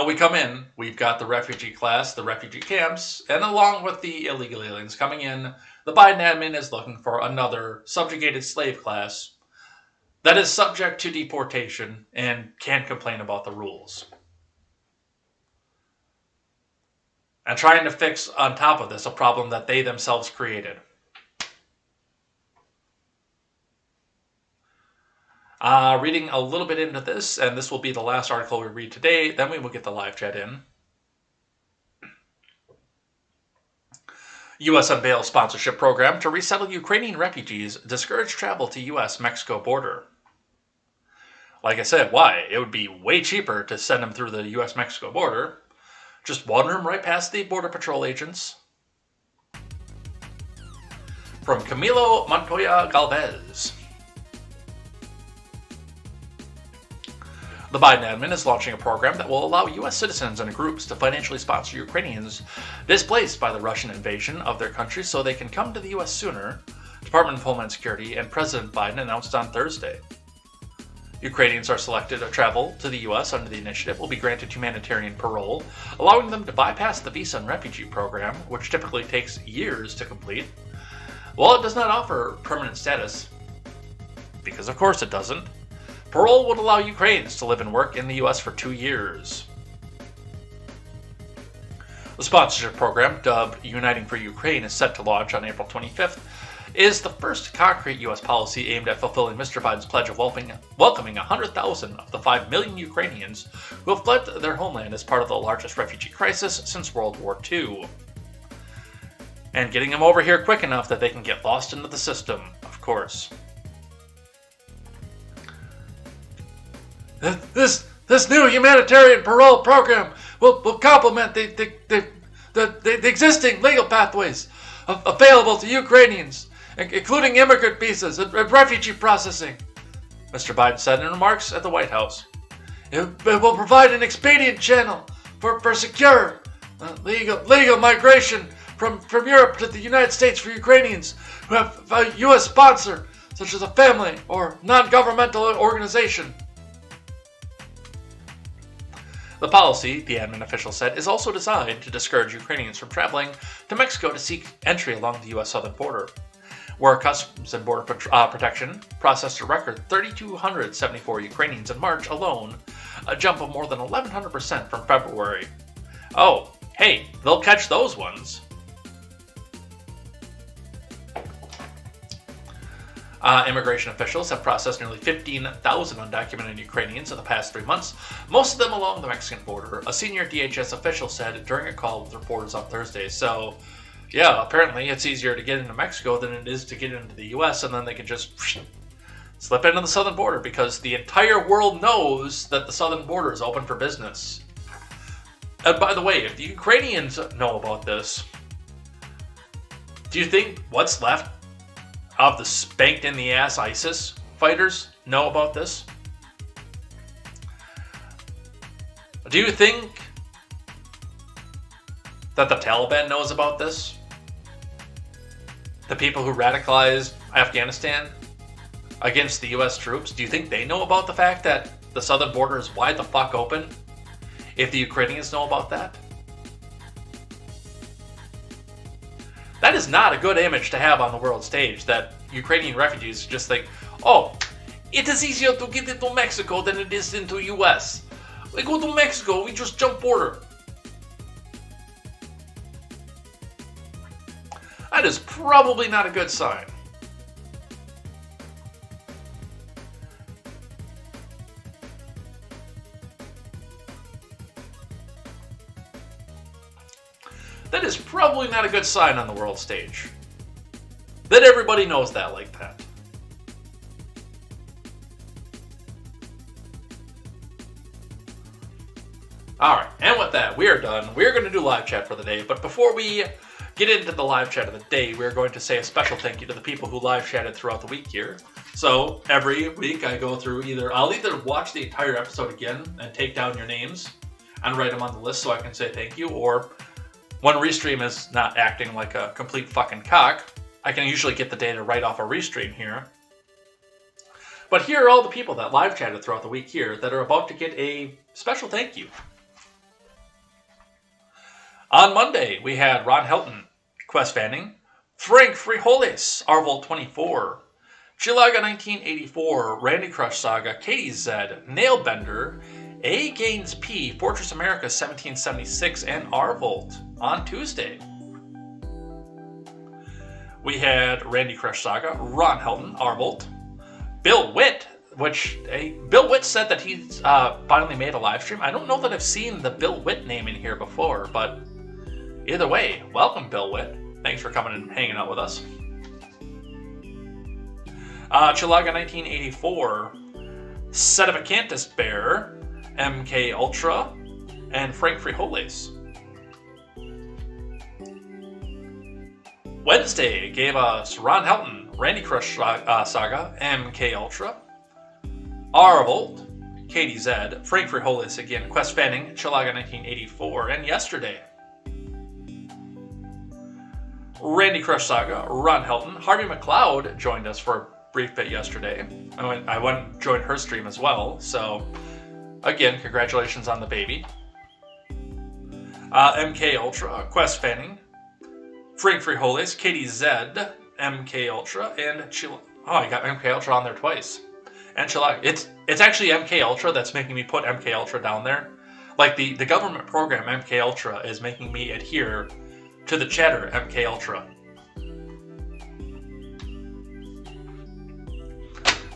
we come in, we've got the refugee class, the refugee camps, and along with the illegal aliens coming in, the Biden admin is looking for another subjugated slave class that is subject to deportation and can't complain about the rules. And trying to fix on top of this a problem that they themselves created. Reading a little bit into this, and this will be the last article we read today, then we will get the live chat in. U.S. unveils sponsorship program to resettle Ukrainian refugees, discourage travel to U.S.-Mexico border. Like I said, why? It would be way cheaper to send them through the U.S.-Mexico border. Just wander them right past the Border Patrol agents. From Camilo Montoya Galvez. The Biden admin is launching a program that will allow U.S. citizens and groups to financially sponsor Ukrainians displaced by the Russian invasion of their country so they can come to the U.S. sooner, Department of Homeland Security and President Biden announced on Thursday. Ukrainians are selected to travel to the U.S. under the initiative will be granted humanitarian parole, allowing them to bypass the visa and refugee program, which typically takes years to complete. While it does not offer permanent status, because of course it doesn't, parole would allow Ukrainians to live and work in the U.S. for 2 years. The sponsorship program, dubbed Uniting for Ukraine, is set to launch on April 25th, is the first concrete U.S. policy aimed at fulfilling Mr. Biden's pledge of welcoming 100,000 of the 5 million Ukrainians who have fled their homeland as part of the largest refugee crisis since World War II. And getting them over here quick enough that they can get lost into the system, of course. This new humanitarian parole program will complement the existing legal pathways available to Ukrainians, including immigrant visas and refugee processing, Mr. Biden said in remarks at the White House. It will provide an expedient channel for secure legal migration from Europe to the United States for Ukrainians who have a U.S. sponsor, such as a family or non-governmental organization. The policy, the admin official said, is also designed to discourage Ukrainians from traveling to Mexico to seek entry along the U.S. southern border. where Customs and Border Protection processed a record 3,274 Ukrainians in March alone, a jump of more than 1,100% from February. Oh, hey, they'll catch those ones. Immigration officials have processed nearly 15,000 undocumented Ukrainians in the past 3 months, most of them along the Mexican border, a senior DHS official said during a call with reporters on Thursday. So, yeah, apparently it's easier to get into Mexico than it is to get into the U.S., and then they can just slip into the southern border because the entire world knows that the southern border is open for business. And by the way, if the Ukrainians know about this, do you think what's left of the spanked-in-the-ass ISIS fighters know about this? Do you think that the Taliban knows about this? The people who radicalized Afghanistan against the U.S. troops, do you think they know about the fact that the southern border is wide the fuck open? If the Ukrainians know about that? That is not a good image to have on the world stage, that Ukrainian refugees just think, oh, it is easier to get into Mexico than it is into U.S. We go to Mexico, we just jump border. That is probably not a good sign. That is probably not a good sign on the world stage. That everybody knows that like that. Alright, and with that, we are done. We're going to do live chat for the day, but before we get into the live chat of the day, we're going to say a special thank you to the people who live chatted throughout the week here. So, every week I go through I'll either watch the entire episode again and take down your names and write them on the list so I can say thank you, or when Restream is not acting like a complete fucking cock, I can usually get the data right off a Restream here. But here are all the people that live chatted throughout the week here that are about to get a special thank you. On Monday, we had Ron Helton, Quest Fanning, Frank Frijoles, Arvold24, Chilaga 1984, Randy Crush Saga, KTZed, Nailbender, A. Gaines P, Fortress America 1776, and Arvold on Tuesday. We had Randy Crush Saga, Ron Helton, Arvold, Bill Witt, Bill Witt said that he's finally made a live stream. I don't know that I've seen the Bill Witt name in here before, but either way, welcome Bill Witt. Thanks for coming and hanging out with us. Chilaga 1984, Sedificantus Bear, MK Ultra, and Frank Frijoles. Wednesday gave us Ron Helton, Randy Crush Saga, MK Ultra, Arvold, KTZed, Frank Frijoles again, Quest Fanning, Chilaga 1984, and yesterday, Randy Crush Saga, Ron Helton, Harvey McLeod joined us for a brief bit yesterday. I went and joined her stream as well, so again, congratulations on the baby. MK Ultra, Quest Fanning, Frank Frijoles, KTZed, MK Ultra, and I got MK Ultra on there twice. And Chilaga. It's actually MK Ultra that's making me put MK Ultra down there. Like the government program MK Ultra is making me adhere to the chatter MK Ultra.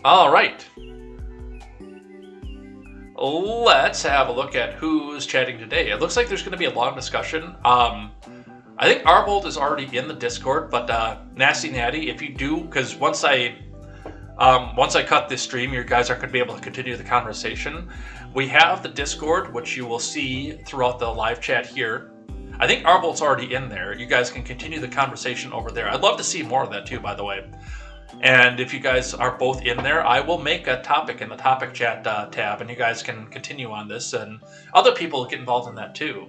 Alright. Let's have a look at who's chatting today. It looks like there's going to be a long discussion. I think Arvold is already in the Discord, but Nasty Natty, if you do, because once I cut this stream, you guys aren't going to be able to continue the conversation. We have the Discord, which you will see throughout the live chat here. I think Arvold's already in there. You guys can continue the conversation over there. I'd love to see more of that too, by the way. And if you guys are both in there, I will make a topic in the topic chat tab, and you guys can continue on this, and other people get involved in that too.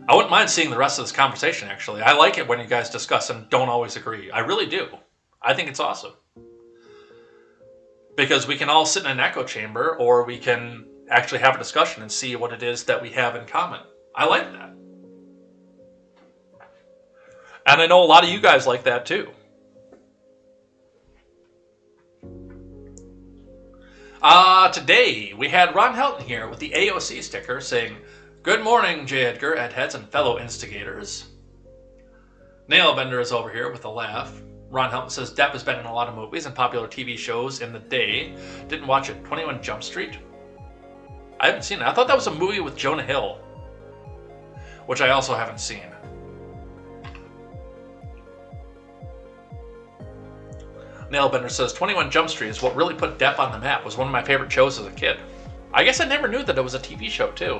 I wouldn't mind seeing the rest of this conversation, actually. I like it when you guys discuss and don't always agree. I really do. I think it's awesome. Because we can all sit in an echo chamber, or we can actually have a discussion and see what it is that we have in common. I like that. And I know a lot of you guys like that too. Today we had Ron Helton here with the AOC sticker saying, "Good morning, J. Edgar, Edheads, and fellow instigators." Nailbender is over here with a laugh. Ron Helton says, Depp has been in a lot of movies and popular TV shows in the day. Didn't watch it. 21 Jump Street? I haven't seen it. I thought that was a movie with Jonah Hill, which I also haven't seen. Nailbender says, 21 Jump Street is what really put Depp on the map. Was one of my favorite shows as a kid. I guess I never knew that it was a TV show, too.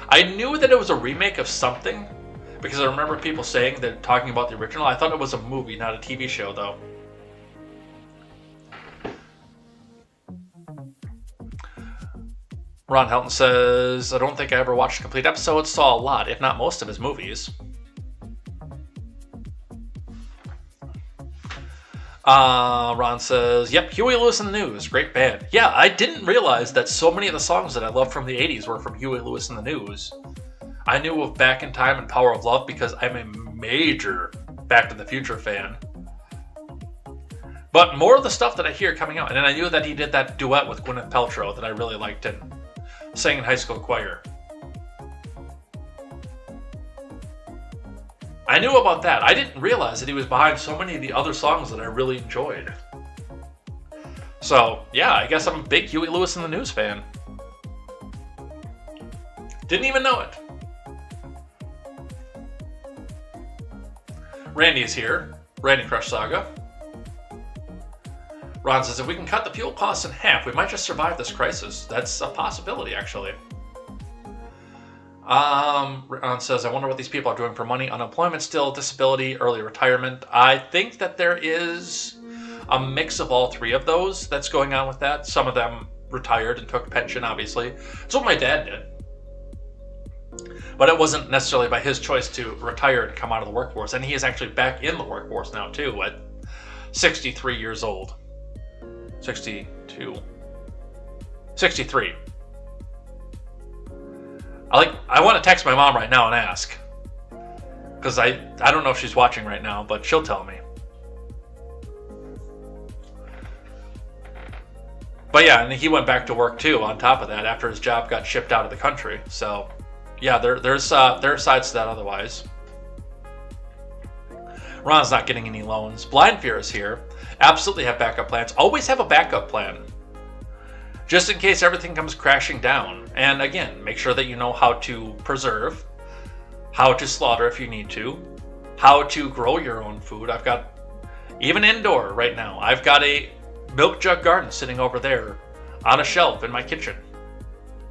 I knew that it was a remake of something, because I remember people saying that talking about the original. I thought it was a movie, not a TV show, though. Ron Helton says, I don't think I ever watched a complete episode, saw a lot, if not most of his movies. Ron says, yep, Huey Lewis and the News, great band. Yeah, I didn't realize that so many of the songs that I loved from the 80s were from Huey Lewis and the News. I knew of Back in Time and Power of Love because I'm a major Back to the Future fan. But more of the stuff that I hear coming out, and then I knew that he did that duet with Gwyneth Paltrow that I really liked and sang in high school choir. I knew about that. I didn't realize that he was behind so many of the other songs that I really enjoyed. So, yeah, I guess I'm a big Huey Lewis and the News fan. Didn't even know it. Randy is here. Randy Crush Saga. Ron says, if we can cut the fuel costs in half, we might just survive this crisis. That's a possibility, actually. Ron says, I wonder what these people are doing for money. Unemployment still, disability, early retirement. I think that there is a mix of all three of those that's going on with that. Some of them retired and took pension, obviously. That's what my dad did. But it wasn't necessarily by his choice to retire and come out of the workforce. And he is actually back in the workforce now, too, at 63 years old. 62. 63. I want to text my mom right now and ask. Because I don't know if she's watching right now, but she'll tell me. But yeah, and he went back to work too on top of that after his job got shipped out of the country. So yeah, there are sides to that otherwise. Ron's not getting any loans. Blind Fear is here. Absolutely have backup plans. Always have a backup plan. Just in case everything comes crashing down. And again, make sure that you know how to preserve, how to slaughter if you need to, how to grow your own food. I've got, even indoor right now, I've got a milk jug garden sitting over there on a shelf in my kitchen.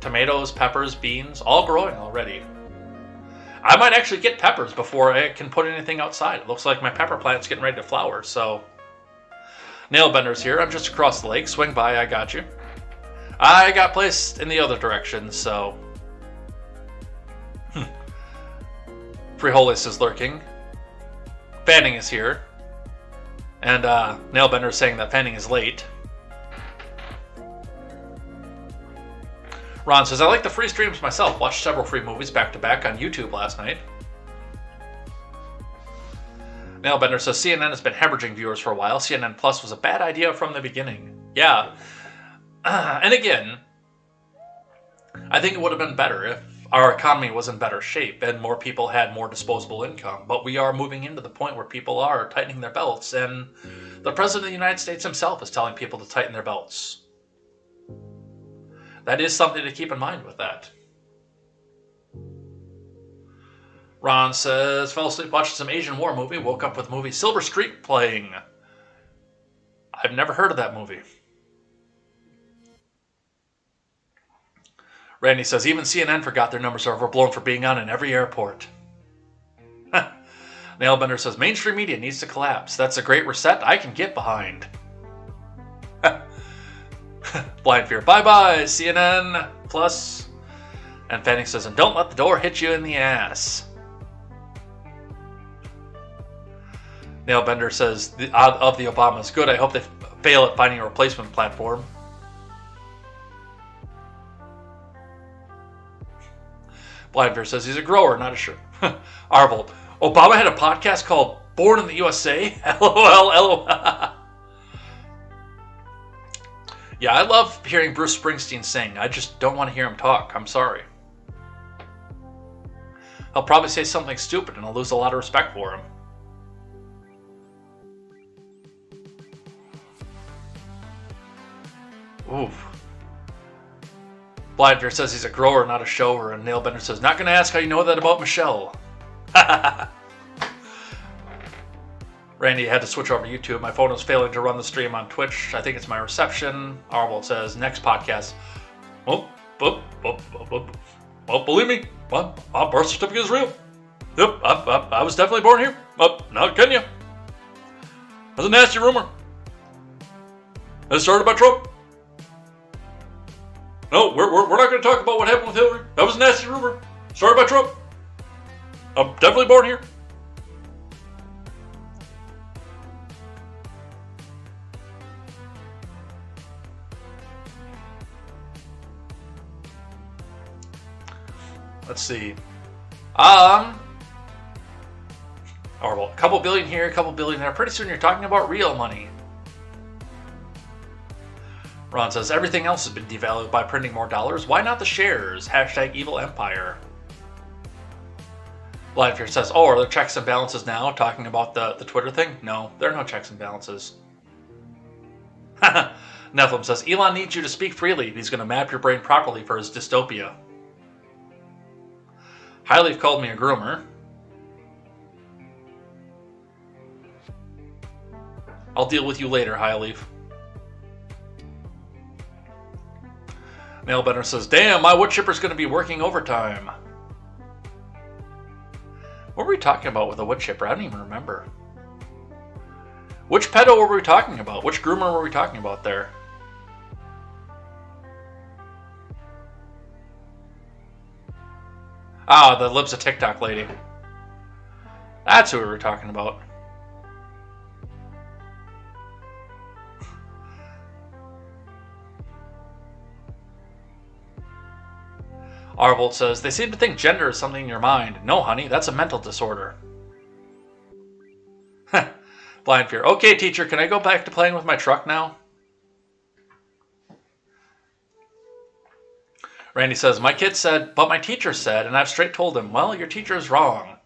Tomatoes, peppers, beans, all growing already. I might actually get peppers before I can put anything outside. It looks like my pepper plant's getting ready to flower, so. Nailbender's here. I'm just across the lake. Swing by, I got you. I got placed in the other direction, so. Frijoles is lurking. Fanning is here. And Nailbender is saying that Fanning is late. Ron says, I like the free streams myself. Watched several free movies back to back on YouTube last night. Nailbender says, CNN has been hemorrhaging viewers for a while. CNN Plus was a bad idea from the beginning. Yeah. And again, I think it would have been better if our economy was in better shape and more people had more disposable income. But we are moving into the point where people are tightening their belts, and the President of the United States himself is telling people to tighten their belts. That is something to keep in mind with that. Ron says, fell asleep watching some Asian war movie, woke up with movie Silver Streak playing. I've never heard of that movie. Randy says, even CNN forgot their numbers are overblown for being on in every airport. Nailbender says, mainstream media needs to collapse. That's a great reset I can get behind. Blind Fear, bye-bye, CNN Plus. And Fanning says, and don't let the door hit you in the ass. Nailbender says, of the Obamas, good, I hope they fail at finding a replacement platform. Blindfair says he's a grower, not a shirt. Arvold, Obama had a podcast called Born in the USA? LOL. Yeah, I love hearing Bruce Springsteen sing. I just don't want to hear him talk. I'm sorry. He'll probably say something stupid and I'll lose a lot of respect for him. Oof. Blindfair says he's a grower, not a shower, and Nailbender says, not gonna ask how you know that about Michelle. Randy had to switch over to YouTube. My phone was failing to run the stream on Twitch. I think it's my reception. Arvold says, next podcast. Well, believe me, my birth certificate is real. Yep, I was definitely born here. Not Kenya. That's a nasty rumor. It started by Trump. No, we're not going to talk about what happened with Hillary. That was a nasty rumor. Started by Trump. I'm definitely born here. Let's see. Or well, a couple billion here, a couple billion there. Pretty soon you're talking about real money. Ron says, everything else has been devalued by printing more dollars. Why not the shares? Hashtag evil empire. Blindfair says, oh, are there checks and balances now? Talking about the Twitter thing? No, there are no checks and balances. Nephilim says, Elon needs you to speak freely. He's going to map your brain properly for his dystopia. Highleaf called me a groomer. I'll deal with you later, Highleaf. Nailbender says, damn, my wood chipper's going to be working overtime. What were we talking about with a wood chipper? I don't even remember. Which pedo were we talking about? Which groomer were we talking about there? Ah, the Libs of TikTok lady. That's who we were talking about. Arvold says, they seem to think gender is something in your mind. No, honey, that's a mental disorder. Blind Fear. Okay, teacher, can I go back to playing with my truck now? Randy says, my kid said, but my teacher said, and I've straight told him, well, your teacher is wrong.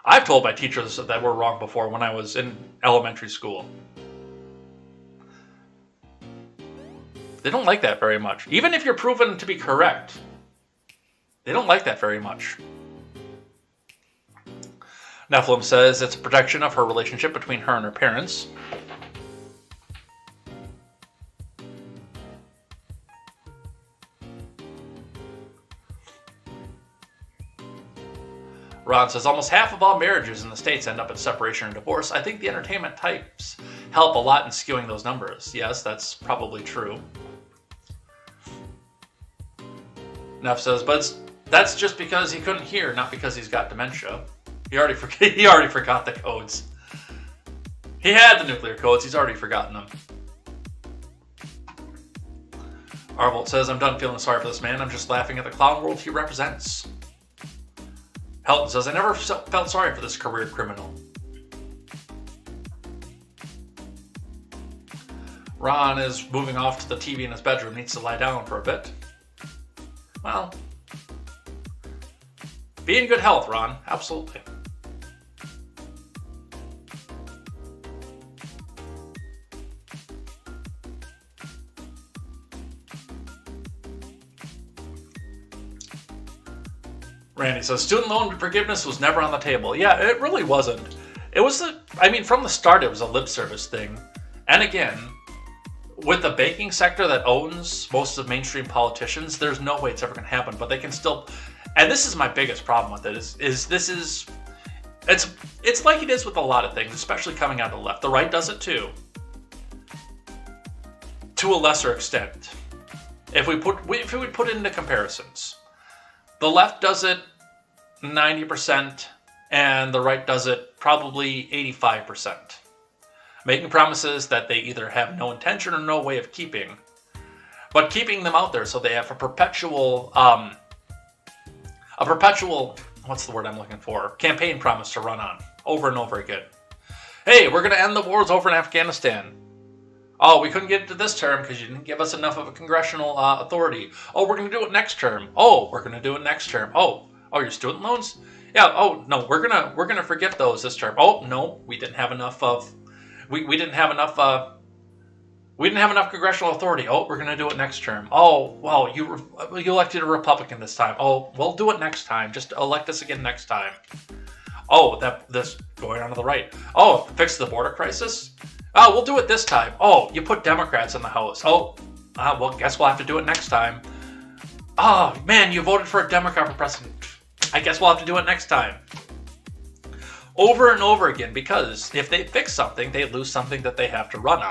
I've told my teachers that we're wrong before when I was in elementary school. They don't like that very much. Even if you're proven to be correct, they don't like that very much. Nephilim says it's a protection of her relationship between her and her parents. Ron says almost half of all marriages in the States end up in separation or divorce. I think the entertainment types help a lot in skewing those numbers. Yes, that's probably true. Neff says, but that's just because he couldn't hear, not because he's got dementia. He already forgot the codes. He had the nuclear codes. He's already forgotten them. Arvold says, I'm done feeling sorry for this man. I'm just laughing at the clown world he represents. Helton says, I never felt sorry for this career criminal. Ron is moving off to the TV in his bedroom. Needs to lie down for a bit. Well, be in good health, Ron. Absolutely. Randy says, student loan forgiveness was never on the table. Yeah, it really wasn't. It was from the start, it was a lip service thing. And again, with the banking sector that owns most of the mainstream politicians, there's no way it's ever going to happen. But they can still, and this is my biggest problem with it, it's like it is with a lot of things, especially coming out of the left. The right does it too, to a lesser extent. If we put it into comparisons, the left does it 90%, and the right does it probably 85%. Making promises that they either have no intention or no way of keeping, but keeping them out there so they have a perpetual a perpetual, what's the word I'm looking for, campaign promise to run on over and over again. Hey, we're going to end the wars over in Afghanistan. Oh, we couldn't get it to this term because you didn't give us enough of a congressional authority. Oh, we're going to do it next term. Oh, we're going to do it next term. Oh, your student loans? Yeah. Oh no, we're gonna forget those this term. Oh no, we didn't have enough of, we didn't have enough congressional authority. Oh, we're gonna do it next term. Oh well, you elected a Republican this time. Oh, we'll do it next time. Just elect us again next time. Oh, this going on to the right. Oh, fix the border crisis. Oh, we'll do it this time. Oh, you put Democrats in the House. Oh, well, guess we'll have to do it next time. Oh, man, you voted for a Democrat for president. I guess we'll have to do it next time. Over and over again, because if they fix something, they lose something that they have to run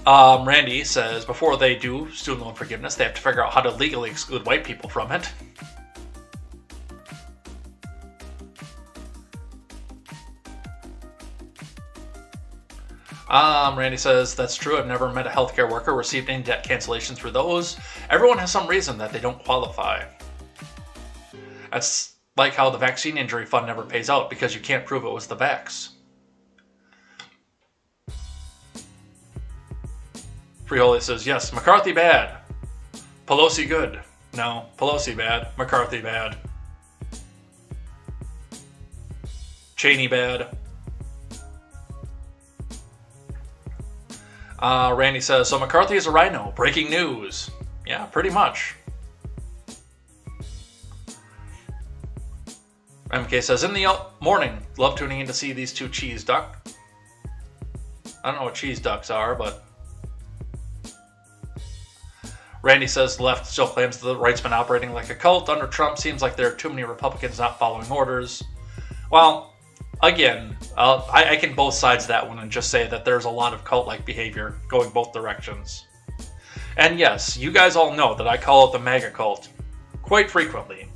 on. Randy says, before they do student loan forgiveness, they have to figure out how to legally exclude white people from it. Randy says, that's true. I've never met a healthcare worker who received any debt cancellation through those. Everyone has some reason that they don't qualify. That's like how the vaccine injury fund never pays out because you can't prove it was the vax. Frioli says, yes, McCarthy bad. Pelosi good. No, Pelosi bad. McCarthy bad. Cheney bad. Randy says, so McCarthy is a rhino. Breaking news. Yeah, pretty much. MK says, in the morning, love tuning in to see these two cheese duck. I don't know what cheese ducks are, but... Randy says, the left still claims the right's been operating like a cult. Under Trump, seems like there are too many Republicans not following orders. Well... Again, I can both sides of that one and just say that there's a lot of cult-like behavior going both directions. And yes, you guys all know that I call it the MAGA cult quite frequently.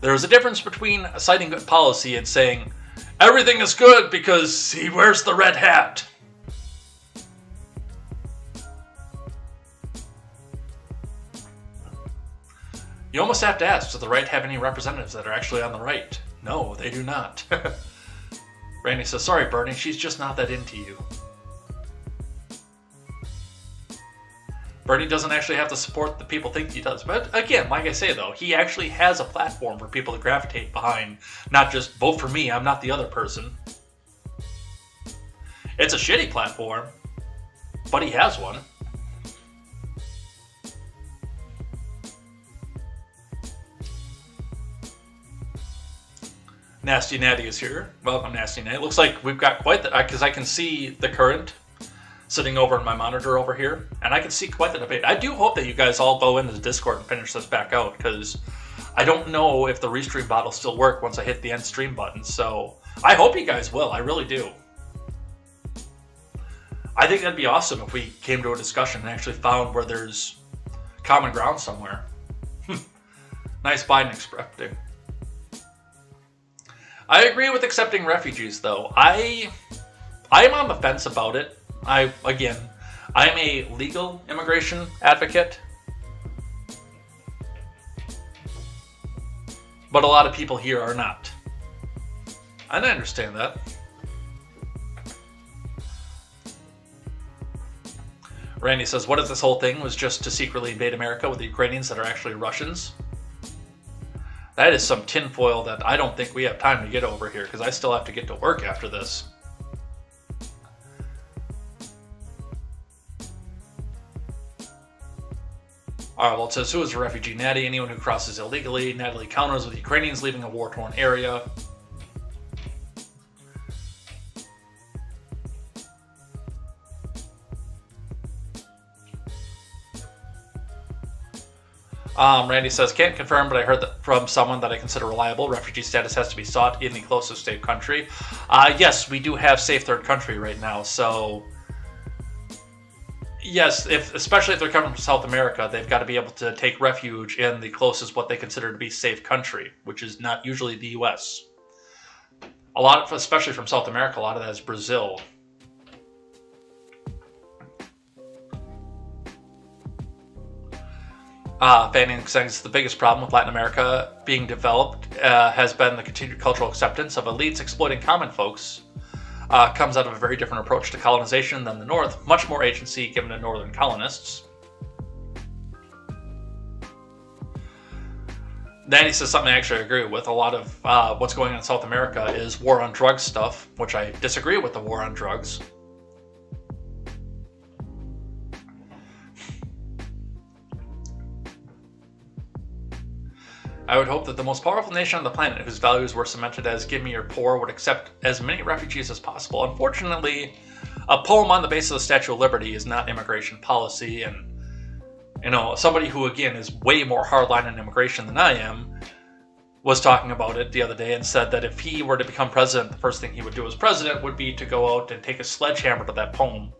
There's a difference between citing good policy and saying, everything is good because he wears the red hat. You almost have to ask, does the right have any representatives that are actually on the right? No, they do not. Randy says, sorry, Bernie, she's just not that into you. Bernie doesn't actually have the support that people think he does. But again, like I say, though, he actually has a platform for people to gravitate behind, not just vote for me, I'm not the other person. It's a shitty platform, but he has one. Nasty Natty is here. Welcome, Nasty Natty. Looks like we've got quite the... Because I can see the current sitting over in my monitor over here, and I can see quite the debate. I do hope that you guys all go into the Discord and finish this back out, because I don't know if the restream bot will still work once I hit the end stream button, so I hope you guys will. I really do. I think that'd be awesome if we came to a discussion and actually found where there's common ground somewhere. Nice Biden accepting. I agree with accepting refugees, though. I am on the fence about it. I'm a legal immigration advocate. But a lot of people here are not. And I understand that. Randy says, what if this whole thing was just to secretly invade America with the Ukrainians that are actually Russians? That is some tinfoil that I don't think we have time to get over here, because I still have to get to work after this. Alright, well, it says, who is a refugee? Natty, anyone who crosses illegally. Natalie counters with Ukrainians leaving a war-torn area. Randy says, can't confirm, but I heard that from someone that I consider reliable. Refugee status has to be sought in the closest safe country. Yes, we do have safe third country right now, so... Yes, especially if they're coming from South America, they've got to be able to take refuge in the closest what they consider to be safe country, which is not usually the U.S. A lot of, especially from South America, a lot of that is Brazil. Fanning says the biggest problem with Latin America being developed has been the continued cultural acceptance of elites exploiting common folks. Comes out of a very different approach to colonization than the North, much more agency given to northern colonists. Then he says something I actually agree with. A lot of what's going on in South America is war on drugs stuff, which I disagree with the war on drugs. I would hope that the most powerful nation on the planet, whose values were cemented as give me your poor, would accept as many refugees as possible. Unfortunately, a poem on the basis of the Statue of Liberty is not immigration policy, and somebody who, again, is way more hardline on immigration than I am, was talking about it the other day and said that if he were to become president, the first thing he would do as president would be to go out and take a sledgehammer to that poem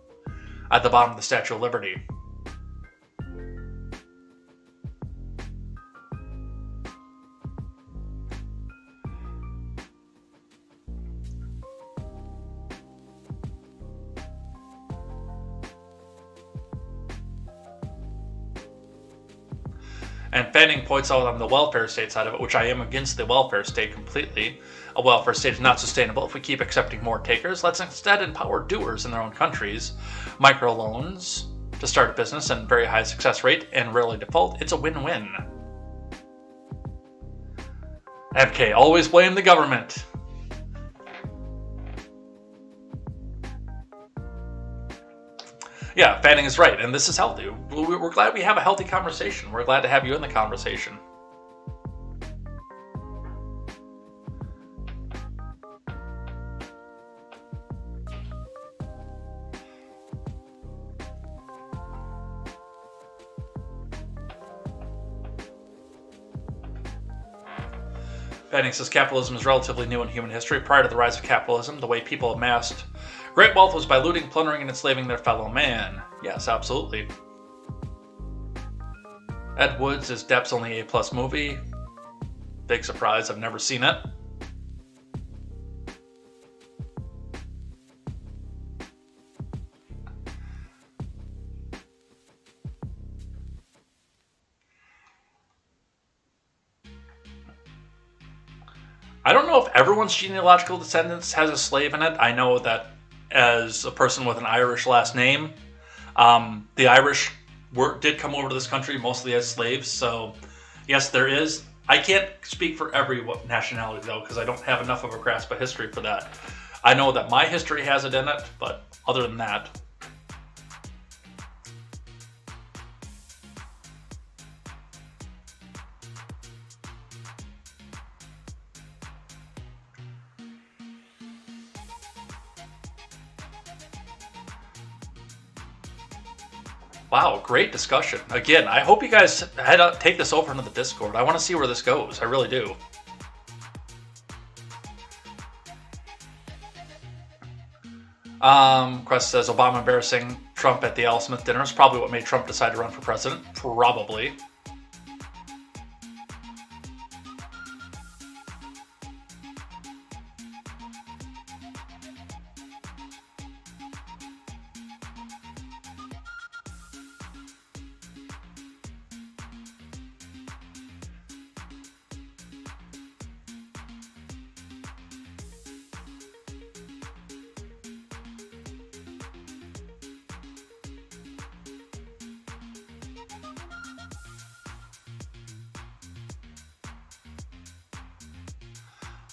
at the bottom of the Statue of Liberty. And Fanning points out on the welfare state side of it, which I am against the welfare state completely. A welfare state is not sustainable if we keep accepting more takers. Let's instead empower doers in their own countries. Microloans to start a business and very high success rate and rarely default. It's a win-win. MK, always blame the government. Yeah, Fanning is right, and this is healthy. We're glad we have a healthy conversation. We're glad to have you in the conversation. Fanning says capitalism is relatively new in human history. Prior to the rise of capitalism, the way people amassed great wealth was by looting, plundering, and enslaving their fellow man. Yes, absolutely. Ed Wood's is Depp's only A+ movie. Big surprise, I've never seen it. I don't know if everyone's genealogical descendants has a slave in it. I know that as a person with an Irish last name, the Irish did come over to this country mostly as slaves. So yes, there is. I can't speak for every nationality though, because I don't have enough of a grasp of history for that. I know that my history has it in it, but other than that, wow, great discussion. Again, I hope you guys take this over into the Discord. I want to see where this goes. I really do. Quest says Obama embarrassing Trump at the Al Smith dinner is probably what made Trump decide to run for president. Probably.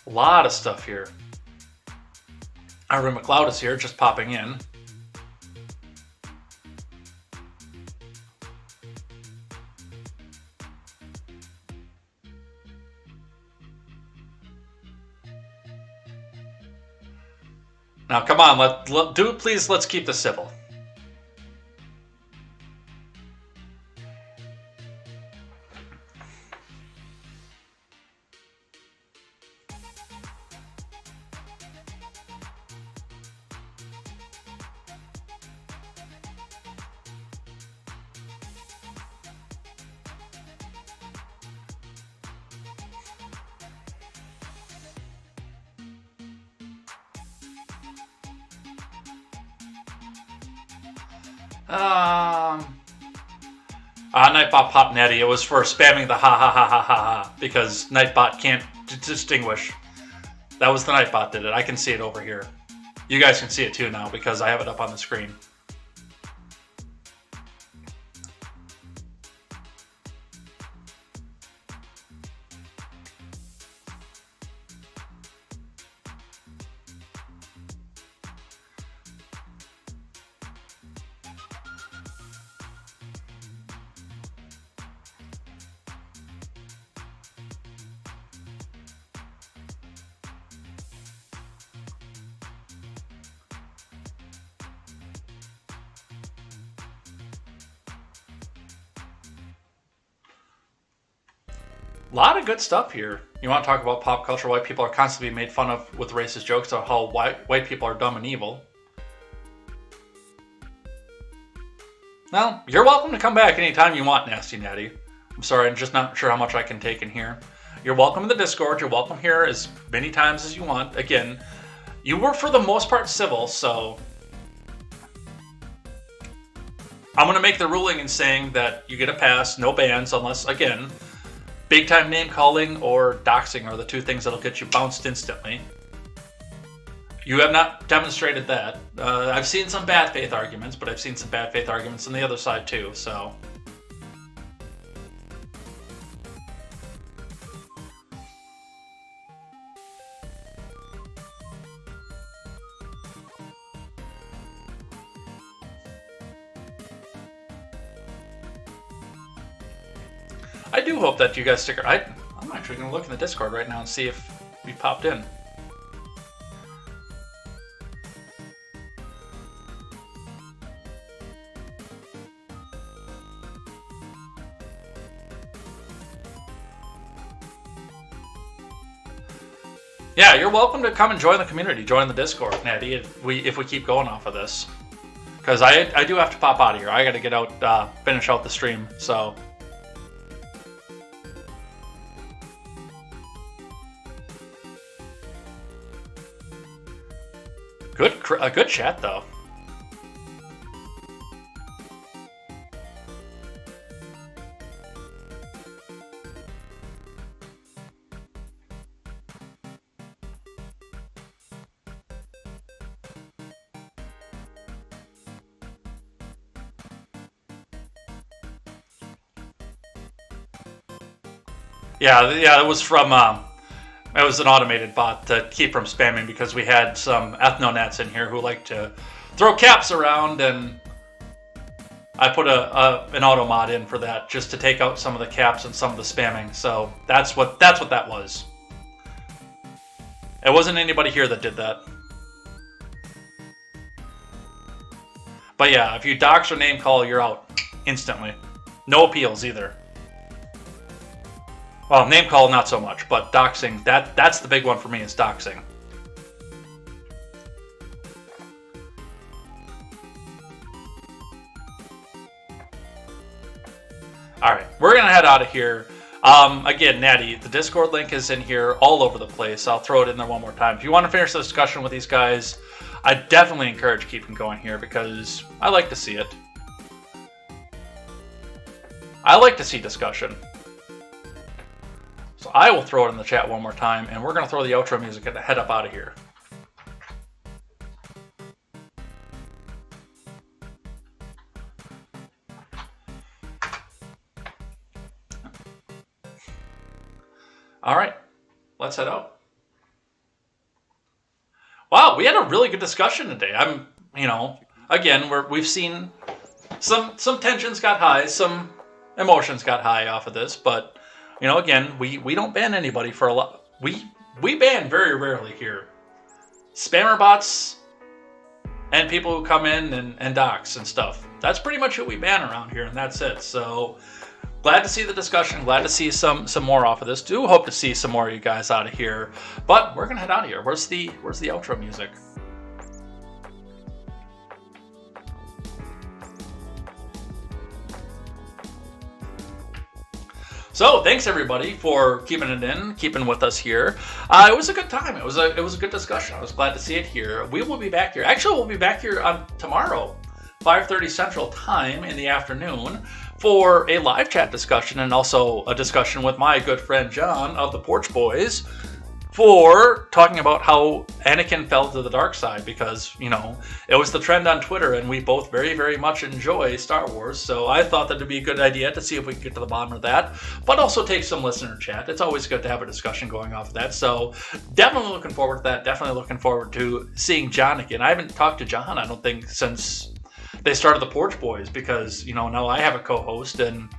A lot of stuff here. Ira McLeod is here, just popping in. Now, come on, let's keep this civil. Nightbot popped Natty. It was for spamming the ha ha ha ha ha ha because Nightbot can't distinguish. That was the Nightbot did it. I can see it over here. You guys can see it too now because I have it up on the screen. A lot of good stuff here. You want to talk about pop culture, white people are constantly being made fun of with racist jokes about how white people are dumb and evil. Well, you're welcome to come back anytime you want, Nasty Natty. I'm sorry, I'm just not sure how much I can take in here. You're welcome in the Discord. You're welcome here as many times as you want. Again, you were for the most part civil, so I'm going to make the ruling in saying that you get a pass, no bans, unless, again, big time name calling or doxing are the two things that'll get you bounced instantly. You have not demonstrated that. I've seen some bad faith arguments, but I've seen some bad faith arguments on the other side too, so. I do hope that you guys stick around. I'm actually going to look in the Discord right now and see if we popped in. Yeah, you're welcome to come and join the community, join the Discord, Natty, if we keep going off of this. Because I do have to pop out of here. I got to get out, finish out the stream, so. A good chat, though. Yeah, it was from, it was an automated bot to keep from spamming because we had some ethnonets in here who like to throw caps around, and I put an auto mod in for that just to take out some of the caps and some of the spamming. So that's what that was. It wasn't anybody here that did that. But yeah, if you dox or name call, you're out instantly. No appeals either. Well, name call, not so much, but doxing, that's the big one for me, is doxing. Alright, we're going to head out of here. Again, Natty, the Discord link is in here all over the place. I'll throw it in there one more time. If you want to finish the discussion with these guys, I definitely encourage keeping going here because I like to see it. I like to see discussion. So I will throw it in the chat one more time, and we're going to throw the outro music and head up out of here. All right, let's head out. Wow, we had a really good discussion today. Again, we've seen some tensions got high, some emotions got high off of this, but again, we don't ban anybody for a lot. We ban very rarely here. Spammer bots and people who come in and dox and stuff. That's pretty much who we ban around here, and that's it. So glad to see the discussion. Glad to see some more off of this. Do hope to see some more of you guys out of here. But we're gonna head out of here. Where's the outro music? So thanks everybody for keeping it in, keeping with us here. It was a good time. It was a good discussion. I was glad to see it here. We will be back here. Actually, we'll be back here on tomorrow 5:30 Central Time in the afternoon for a live chat discussion and also a discussion with my good friend John of the Porch Boys for talking about how Anakin fell to the dark side because, you know, it was the trend on Twitter and we both very, very much enjoy Star Wars. So I thought that it'd be a good idea to see if we could get to the bottom of that, but also take some listener chat. It's always good to have a discussion going off of that. So definitely looking forward to that. Definitely looking forward to seeing John again. I haven't talked to John, I don't think, since they started the Porch Boys because, you know, now I have a co-host and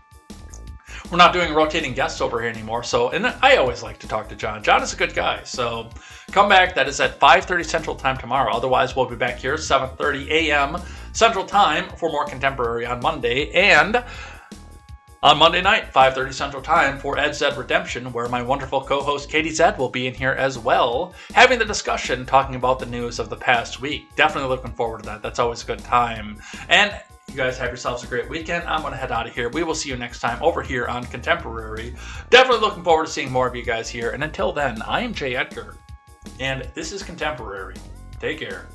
we're not doing rotating guests over here anymore. So, and I always like to talk to John. John is a good guy. So come back. That is at 5:30 Central Time tomorrow. Otherwise, we'll be back here 7:30 a.m. Central Time for more Contemporary on Monday. And on Monday night, 5:30 Central Time for KTZed Redemption, where my wonderful co-host KTZed will be in here as well, having the discussion, talking about the news of the past week. Definitely looking forward to that. That's always a good time. And you guys have yourselves a great weekend. I'm going to head out of here. We will see you next time over here on Contemporary. Definitely looking forward to seeing more of you guys here. And until then, I am Jay Edgar, and this is Contemporary. Take care.